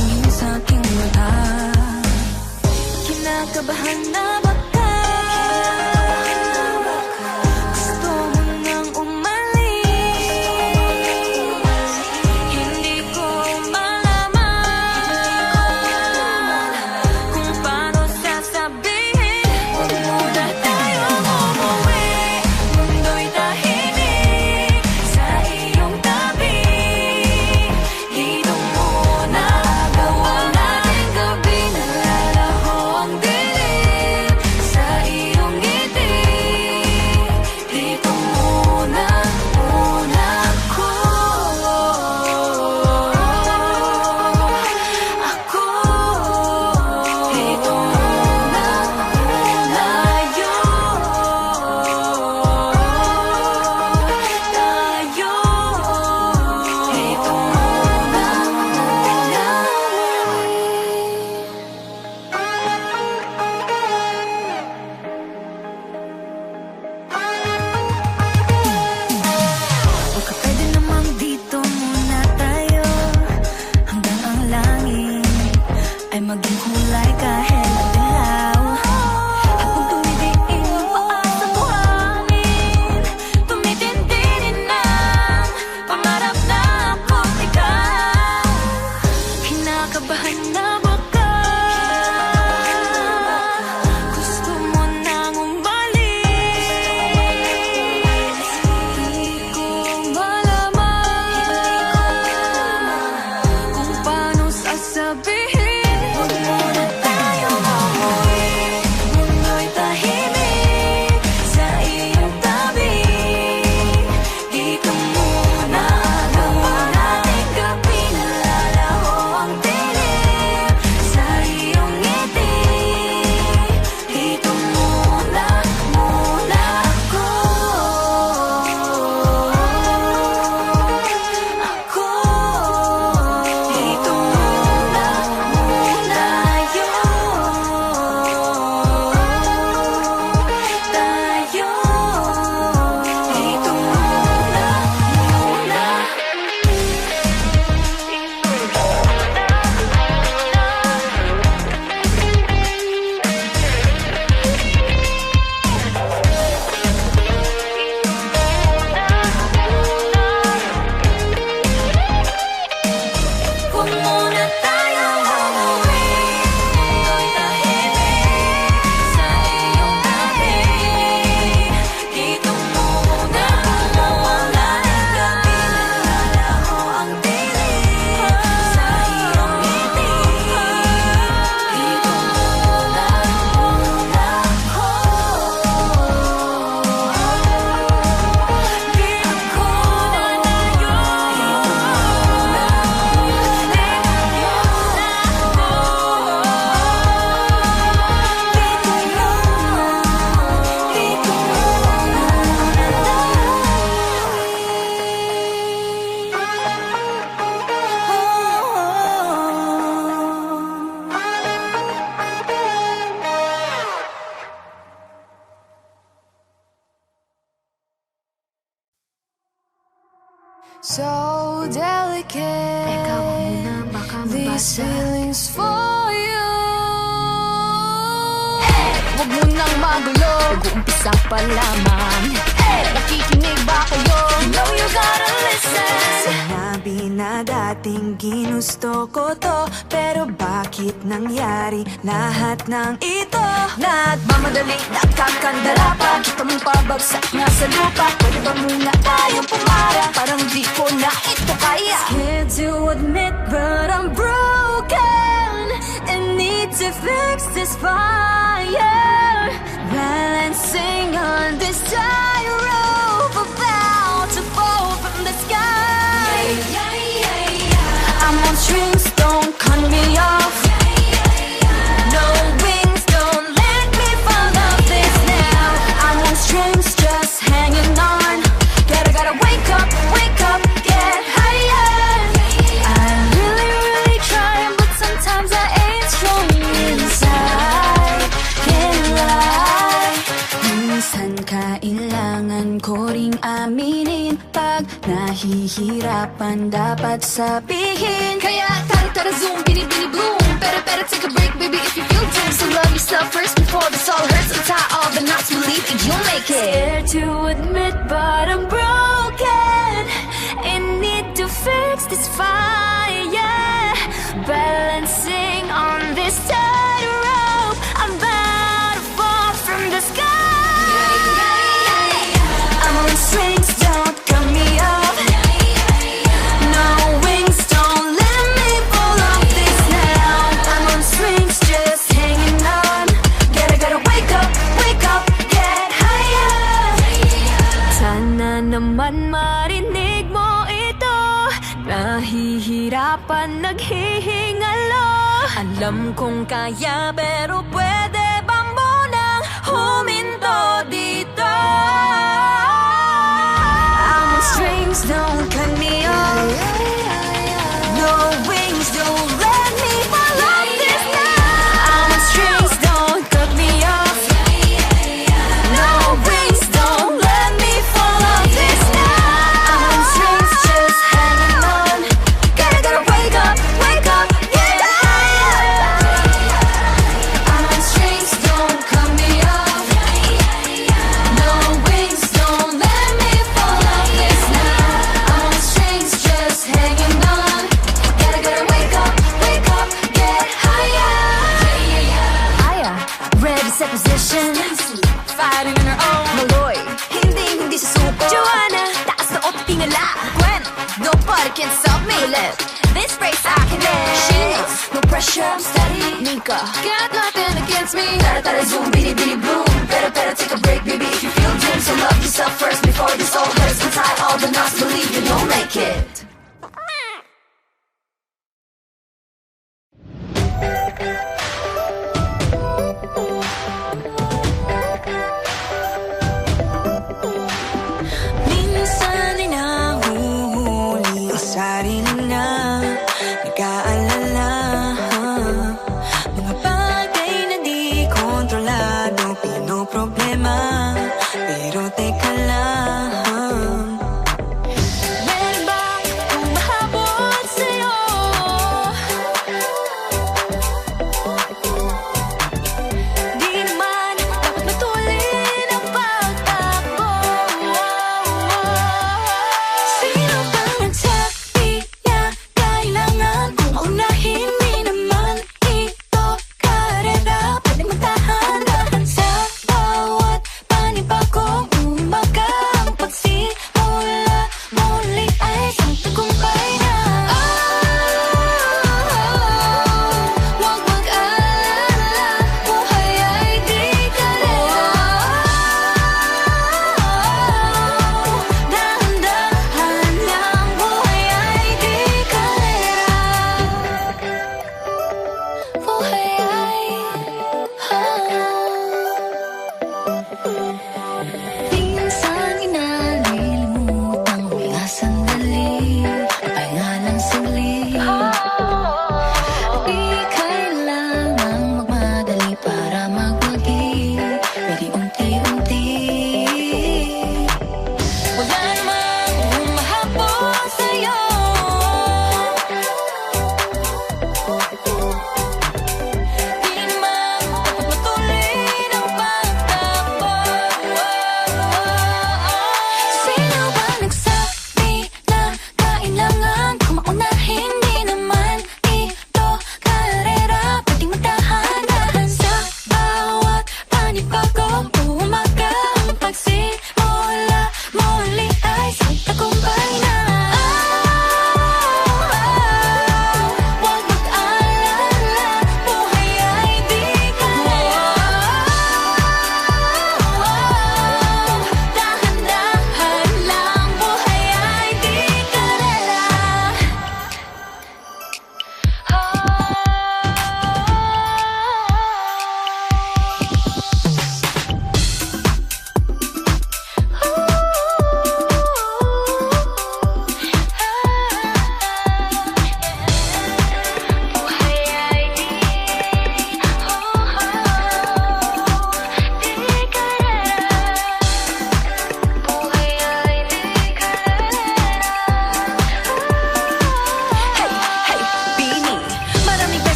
sabihin sa aking mata. Kinakabahan na ba ka? Gusto mo nang umalis? Hindi ko malaman kung paano sasabihin. Huwag muna tayong umuwi. Mundo'y tahimik sa iyong tabi. Dito muna gawa natin gabi. Nalalaho ang dilim sa iyong ngiti. Dito muna, muna ako. Dito muna, muna tayo. Dito muna, baka pwede naman dito muna tayo hanggang ang langit ay maging kulay kahit madilaw. Habang tumidiin ang paa sa buhangin, tumitindi din ang pangarap na ako't ikaw. Kinakabahan na ba ka? Gusto mo nang umalis? Hindi ko malaman kung paano sasabihin. Huwag muna tayong umuwi. Mundo'y tahimik sa iyong tabi. Dito muna gawa natin gabi. Nalalaho ang dilim sa iyong ngiti. Dito muna, muna ako. Dito muna, muna tayo. Dito muna, muna. Huwag muna tayong umuwi. Mundo'y tahimik sa iyong tabi. Dito muna gawa natin gabi. Nalalaho ang dilim sa iyong ngiti. Dito muna, muna ako. Dito muna tayo. So delicate. Teka, huwag muna, baka These mabasa. feelings for you. Huwag mo nang magulo, nag-uumpisa pa lamang. Nakikinig ba kayo? You know you gotta listen. Sinabi na dating ginusto ko to, pero bakit nangyari lahat ng ito? Nagmamadali, nakakandala pa. Kita mong pabagsak na sa lupa. Pwede ba muna tayong pumara? Parang di ko na ito kaya. Scared to admit, but I'm broken and need to fix this fire. Balancing on this tightrope, about to fall from the sky. I'm on strings, don't cut me off. No wings, don't let me fall off this now. I'm on strings, just hanging on. Gotta wake up, get higher. I'm really trying, but sometimes I ain't strong inside. Can't lie. Minsan kailangan ko ring aminin, pag nahihirapan dapat sabihin. Kaya tanto Gotta zoom, bitty bitty bloom. Better take a break, baby, if you feel doomed. So love yourself first before this all hurts. Untie all the knots, believe that you'll make it. Scared to admit, but I'm broken and need to fix this fire. Balancing on this tightrope, I'm about to fall from the sky. I'm on strings, don't cut me off. No wings, don't let me fall off this now. I'm on strings, just hanging on. Gotta wake up, get higher. Sana naman marinig mo ito. Nahihirapan, naghihingalo. Alam kong kaya, pero pwede bang munang huminto dito? I'm on strings, don't cut me off. No wings, don't let me fall off this now. I'm on strings, don't cut me off. No wings, don't let me fall off this now. I'm on strings, just hanging on. Gotta wake up, get higher. I'm on strings, don't cut me off. No wings, don't let me fall off this now. I'm on strings, just hanging on. Gotta wake up, get higher. Higher, ready, set position. Fighting on her own. Maloy, hindi susuko. Joanna, taas na o tingala. Gwen, nobody can stop me. Left, this race I can live. Sheena, no pressure, I'm steady. Nika, got nothing against me. Gotta zoom, bitty bitty bloom. Better take a break, baby, if you feel doomed. So love yourself first before this all hurts. Untie all the knots, believe you don't make it. Minsan ay nahuhuli ang sarili na nag-aalala. Mga bagay na di kontrolado, pinoproblema. Pero teka lang, meron ba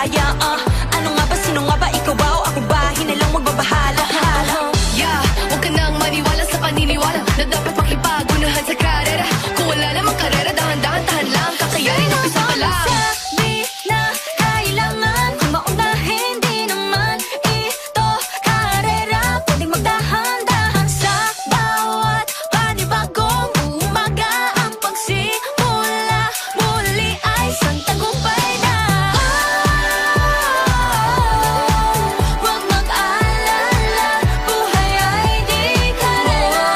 kaya Ano nga ba, sino nga ba, ikaw ba o ako ba? Hinalang magbabahala. Yeah, huwag ka nang maniwala sa paniniwala na dapat makipagunahan sa karera. Kung wala namang karera, dahan-dahan, tahan lang, kakayanin, umpisa pa lang. Sabi na kailangan kung maunahin, di naman ito karera. Pwedeng magdahan-dahan sa bawat panibagong umaga. Ang pagsimula muli ay isang tagumpay na. Huwag mag-alala, buhay ay di karera.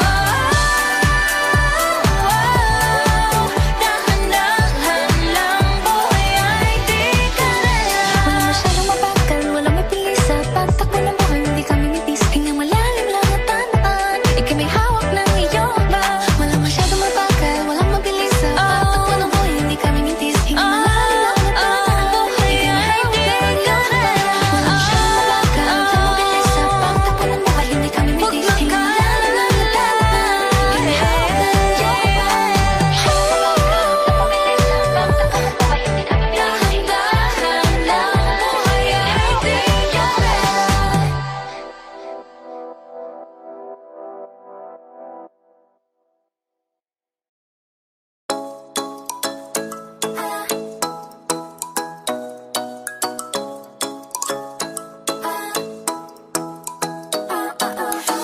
Dahan-dahan lang, buhay ay di karera. Walang masyadong mabagal, walang may bilis sa pagtakbo ng buhay, hindi kami mitis. Hingang malalim lang at tanaan, ika'y may hawak ng iyong ba. Walang masyadong mabagal, walang mabilis sa pagtakbo ng buhay, hindi kami mitis. Hingang malalim lang at tanaan, ika'y may hawak ng iyong ba. Walang masyadong mabagal, walang mabilis sa pagtakbo ng buhay, hindi kami mitis. Hingang malalim lang at tanaan, ika'y may hawak ng iyong ba. Dahan-dahan lang, buhay ay di karera.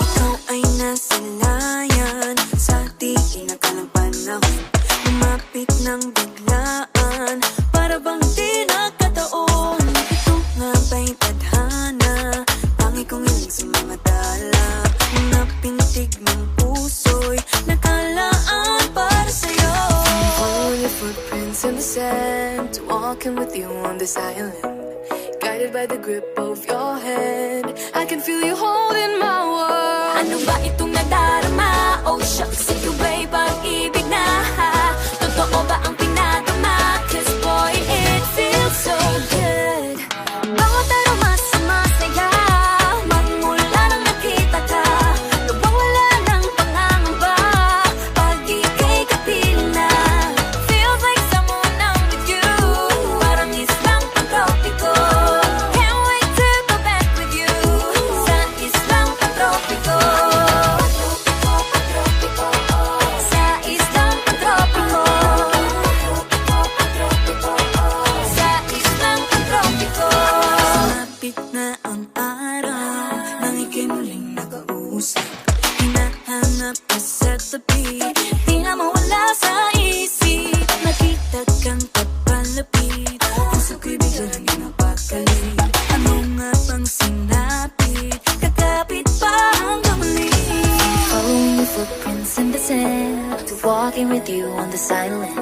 Ikaw ay nasa layan sa di inakalang panahon. Lumapit ng biglaan para bang di nagkataon. Ito nga ba'y tadhana? Tangi kong hiling sa mga tala. Mga pintig ng puso'y nakalaan para sa'yo. Following your footprints in the sand, walking with you on this island, guided by the grip of your hand. I can feel you holding my world. Ano ba itong nadarama? Oh shucks, ito ba'y pag-ibig na? Totoo ba ang pinadama? 'Cause boy, it feels so good. Bawat aroma sumasaya, magmula nang nakita ka. Nawawala ng pangangamba, pag ika'y kapiling na. Feels like someone I'm with you, parang islang pantropiko. Can't wait to go back with you, sa islang pantropiko. Sa islang pantropiko. Sa islang pantropiko. Sumapit na ang araw nang ika'y muling nakausap. Hinahanap ka sa tabi, di na mawala sa isip. Nakita kang papalapit, puso ko'y bigla nang ginapakalit. Ano nga bang sinapit? Kakapit pa hanggang muli. Following your footprints in the sand, to walking with you on this island,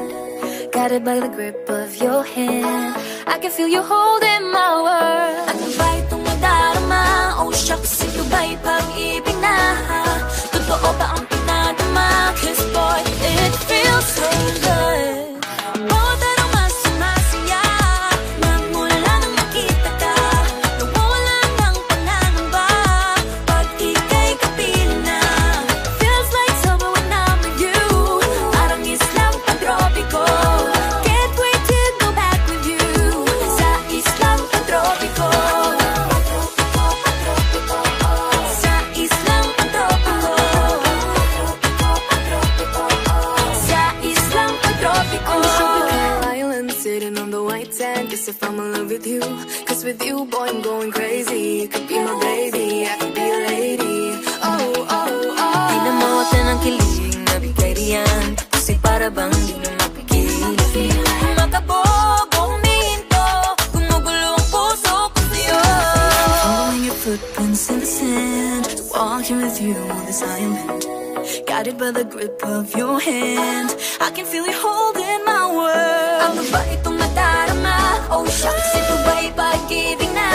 guided by the grip of your hand. I can feel you holding my world. Ano ba itong nadarama? Oh shucks, ito ba'y pag-ibig na? Totoo ba ang pinadama? 'Cause boy, it feels so good. Bawat aroma sumasaya, magmula nang nakita ka. Nawawala ng pangangamba, pag ika'y kapiling na. Feels like summer when I'm with you, parang islang pantropiko. Can't wait to go back with you, sa islang pantropiko. Sa islang pantropiko. Sa islang pantropiko. On the tropical island, sitting on the white sand. Guess if I'm in love with you, 'cause with you, boy, I'm going crazy. You could be my baby, I could be a lady. Oh, oh, oh. Di na mawala ng kilig na bigay riyan, puso'y para bang di na mapigil. Makabog, huminto, gumugulo ang puso ko sa'yo. Following your footprints in the sand, walking with you on this island, guided by the grip of your hand. I can feel you holding my world. Ano ba itong nadarama? Oh shucks, ito ba'y pag-ibig na?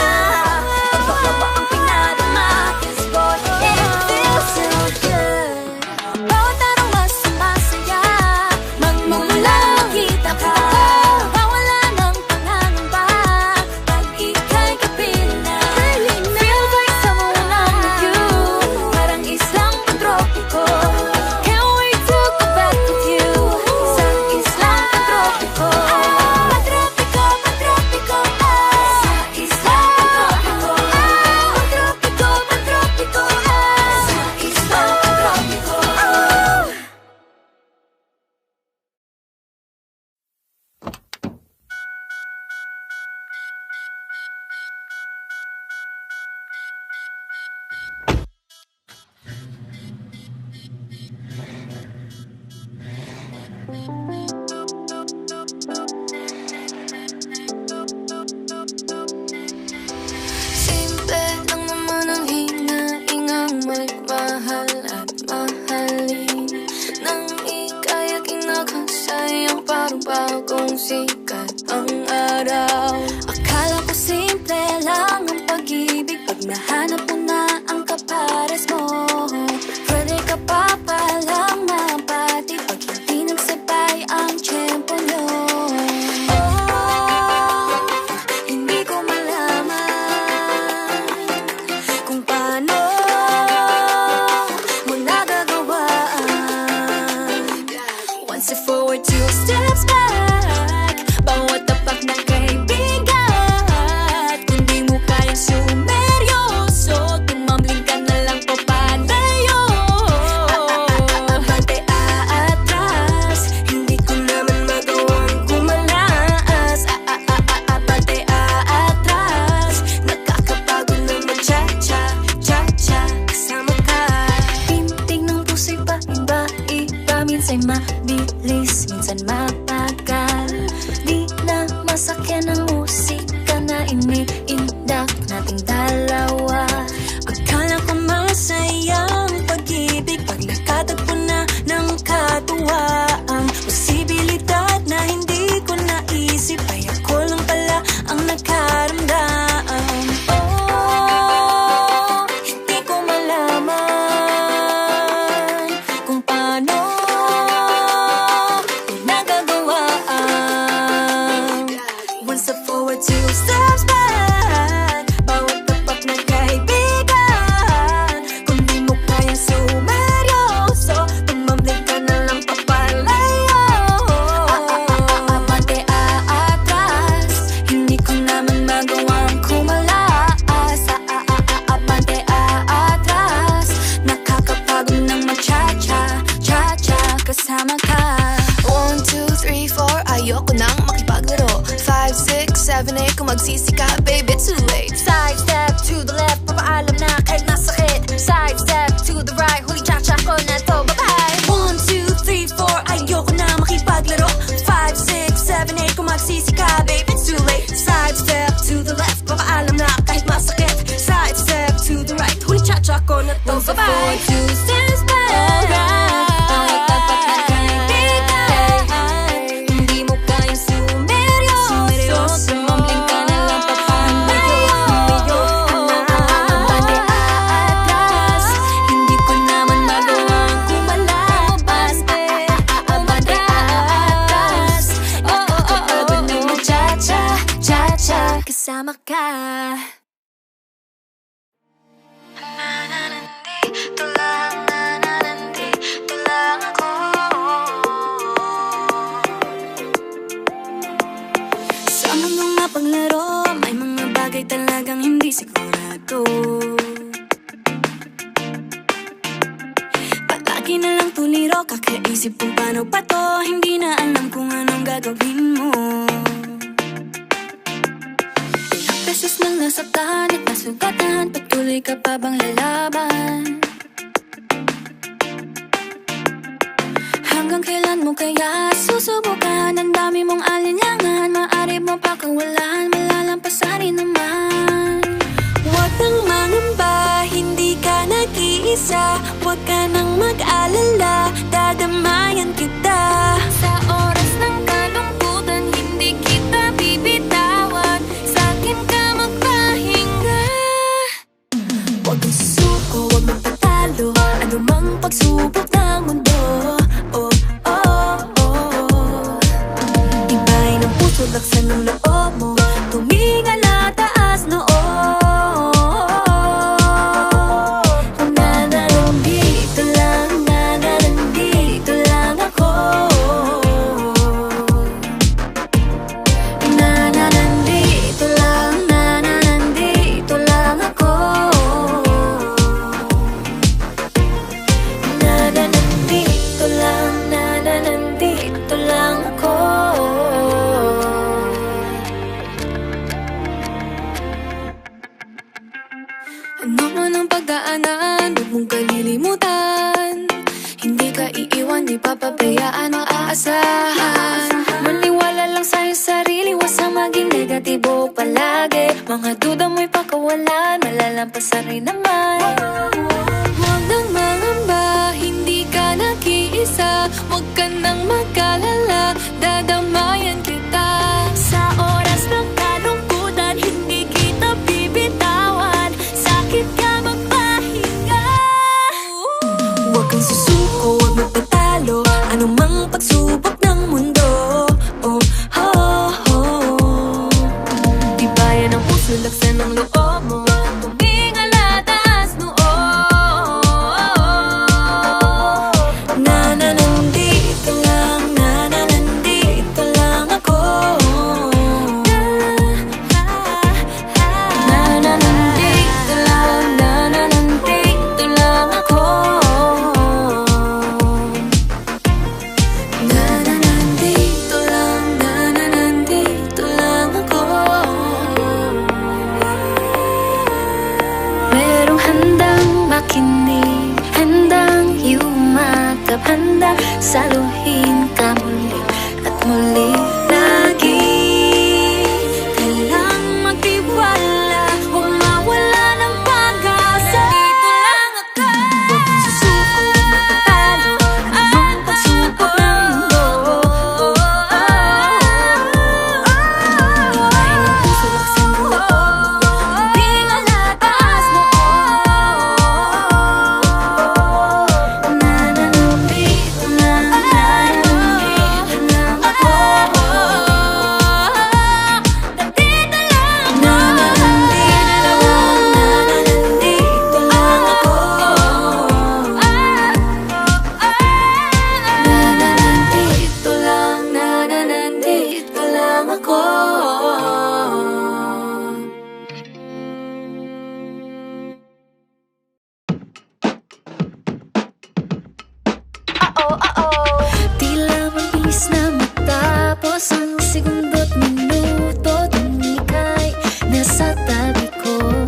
Totoo ba ang pinadama? 'Cause boy, it feels so good. Bawat aroma sumasaya, magmula nang nakita ka. Nawawala ng pangangamba, pag ika'y kapiling na. Feels like someone I'm with you, parang islang pantropiko. Can't wait to go back with you, sa islang pantropiko. sumasakyan ng musika na iniindak nating dalawa. Akala ko masayang pag-ibig pag nakatagpo na ng katuwaan. Posibilidad na hindi ko naisip ay ako lang pala ang nakaramdam. Oh, hindi ko malaman kung paano ko nagagawa. One step forward, two steps back. Bawat tapat na kaibigan, kung di mo kayang sumeryoso, tumambling ka na lang papalayo. Abante aatras, hindi ko naman magawang kumalaas. Abante aatras, nakakapagod ng ma-cha-cha, cha-cha kasama ka. 1, 2, 3, 4, ayoko nang makipaglaro. 5, 6, 7, 8, kung magsisi ka, baby, too late. Side step to the left, papaalam na kahit masakit. Side step to the right, huli cha-cha ko na to, bye-bye. 1, 2, 3, 4, ayoko na makipaglaro. 5, 6, 7, 8, kung magsisi ka, baby, too late. Side step to the left, papaalam na kahit masakit. Side step to the right, huli cha-cha ko na to, bye-bye. 2 steps back. Bawat tapat na kaibigan, hindi mo kayang sumeryoso, tumambling ka na lang papalayo. Abante aatras, hindi ko naman magawang kumalabas. Abante aatras, nakakapagod ng ma-cha-cha, cha-cha kasama ka. Dito lang, dito lang ako. Sa mundong mapaglaro, may mga bagay talagang hindi sigurado. Palagi na lang tuliro, kakaisip kung paano pa to. Hindi na alam kung anong gagawin mo. Ilang beses nang nasaktan at nasugatan, patuloy ka pa bang lalaban? Hanggang kailan mo kaya susubukan? Ang dami mong alinlangan, maaari mo pakawalan, malalampasan rin naman. Huwag kang mangamba, hindi ka nag-iisa. Huwag ka nang mag-alala, dadamayan kita. Sa oras ng kalungkutan, hindi kita bibitawan. Sa'kin ka magpahinga. Huwag kang susuko, huwag magpatalo, anumang pagsubok ng mundo. Oh, oh, oh. Ibay ng puso, laksan ng loob mo, tumingala taas noo. Nandito lang ako. Nandito lang ako. Nandito lang ako. Ano man ang pagdaanan, huwag mong kalilimutan. Hindi ka iiwan, di papabayaan, maaasahan. Maniwala lang sa'yo sarili, huwag sa maging negatibo palagi. Mga duda mo'y pakawalan, malalampasan rin naman. Huwag nang mangamba, hindi ka nag-iisa. Huwag ka nang mag-alala, dadamayan kita. Sa oras ng kalungkutan, hindi kita bibitawan. Sakit ka magpahinga. Huwag kang susuko, huwag magtatalo, anumang pagsubok ng mundo. Oh, oh, oh. Tibayan ang puso, laksan ng loob mo, tumingala taas noo. Nandito lang ako. Nandito lang ako. Nandito lang ako. Merong handang makinig, handang yumakap, handang saluhin ka muli at muli lagi. Tila mabilis na matapos ang segundo't minuto tuwing ika'y nasa tabi ko.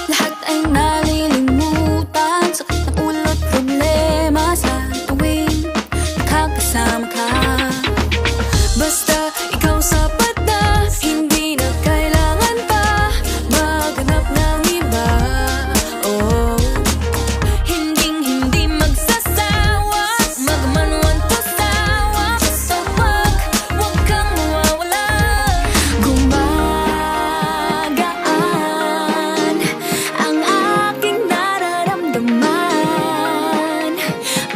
Lahat ay nalilimutan, sakit ng ulo't problema sa tuwing nakakasama ka. Basta ikaw sapat na, hindi na kailangan pa maghanap ng iba. Oh, hinding-hindi magsasawa, magmanuan to sawa. Basta wag kang mawawala. Gumagaan ang aking nararamdaman.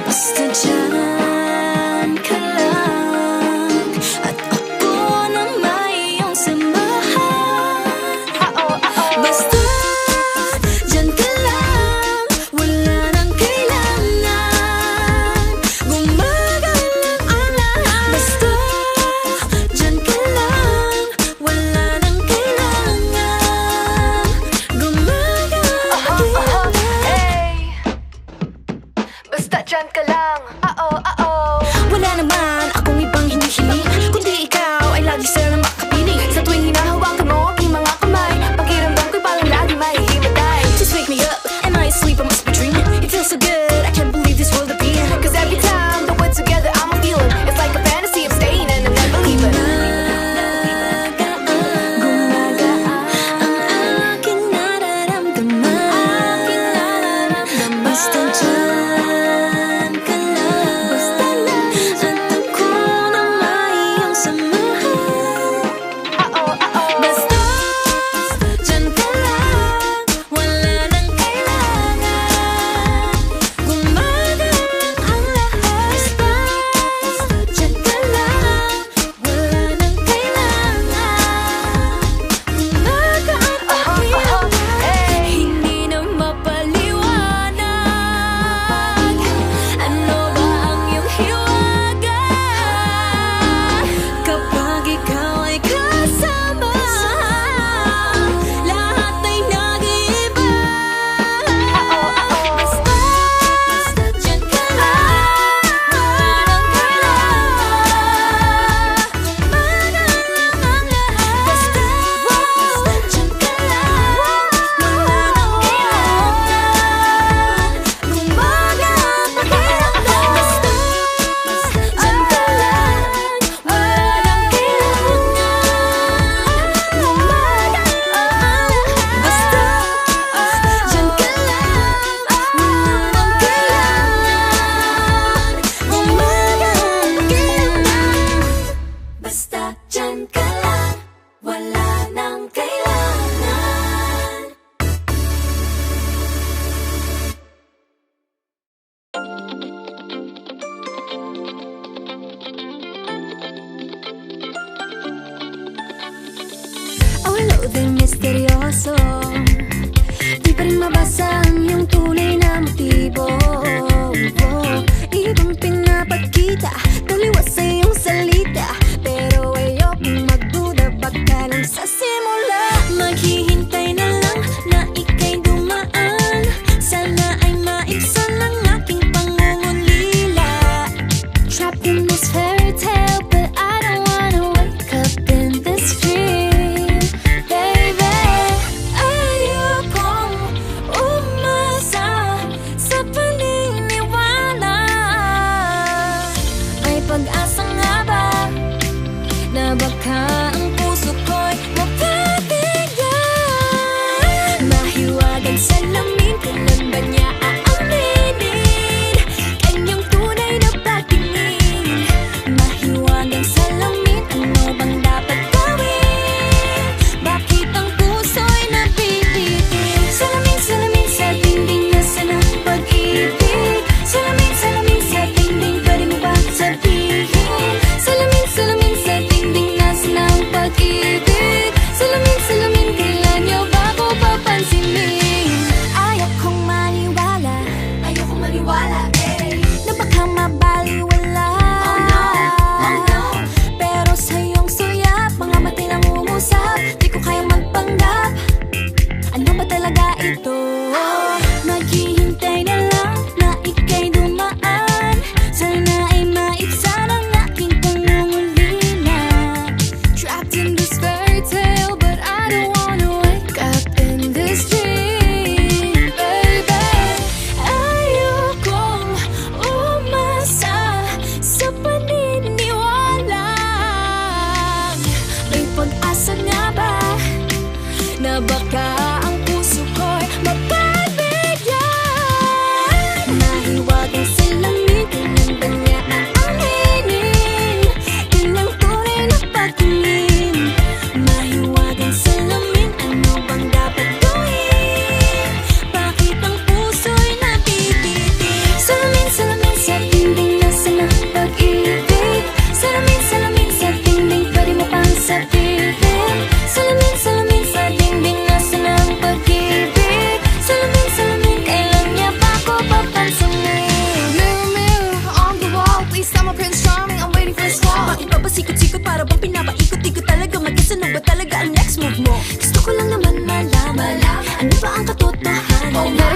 Basta dyan ka lang, at ako na may iyong samahan. Basta dyan ka lang, wala nang kailangan. Gumagaan ang lahat. Basta dyan ka lang, wala nang kailangan. Gumagaan. Basta dyan ka lang. Wala naman akong ibang hinihiling, kundi ikaw ay lagi silang makapiling. Sa tuwing hinahawakan mo aking mga kamay, pakiramdam ko'y parang lagi mahihimatay. Just wake me up, am I asleep? I must be dreaming. It feels so good, I can't believe this world of being. Cause every time that we're together, I'm a feeling. It's like a fantasy, I'm staying and I'm never leaving. Gumagaan ang aking nararamdaman. Basta dyan ka lang, at ako na may iyong samahan. Basta dyan ka lang, wala nang kailangan. Gumagaan ang lahat. Basta dyan ka lang, wala nang kailangan. Gumagaan ang lahat. Hindi na mapaliwanag, ano ba ang iyong hiwaga kapag ikaw ay kasama. Lahat ay nag-iiba. Basta dyan ka lang, wala nang kailangan. Gumagaan ang lahat. Basta dyan ka lang, wala nang kailangan. Gumagaan ang pakiramdam. Basta dyan ka lang, wala nang kailangan. Gumagaan ang lahat. Basta dyan ka lang, wala nang kailangan. Gumagaan ang pakiramdam. Basta dyan ka lang, wala nang kailangan. Oh, hello there, misteryoso. Di pa rin mabasa ang iyong tunay na motibo. Ibang pinapakita, taliwas sa iyong salita, pero ayokong magduda pagka lang sa simula. Maghihintay na lang na ika'y dumaan, sana ay maibsan ang aking pangungulila. Trapped in this fairy tale, but I don't wanna wake up in this dream, baby. Ayokong umasa sa paniniwala. May pag-asa nga ba na baka ang puso ko'y mapabigyan? Mahiwagang salamin, kailan ba niya aaminin kanyang tunay na pagtingin? Mahiwagang salamin, ano bang dapat gawin? Bakit ang puso'y napipitin? Salamin, salamin sa dingding, nasaan ang pag-ibig? Salamin, salamin sa dingding, pwede mo ba sabihin? Salamin, salamin sa dingding, nasaan ang pag-ibig?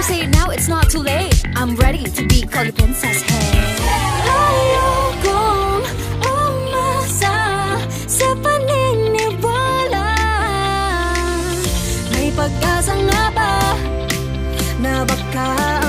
better say it now, it's not too late. I'm ready to be called a princess, hey. Ayokong umasa sa paniniwala. May pag-asa nga ba na baka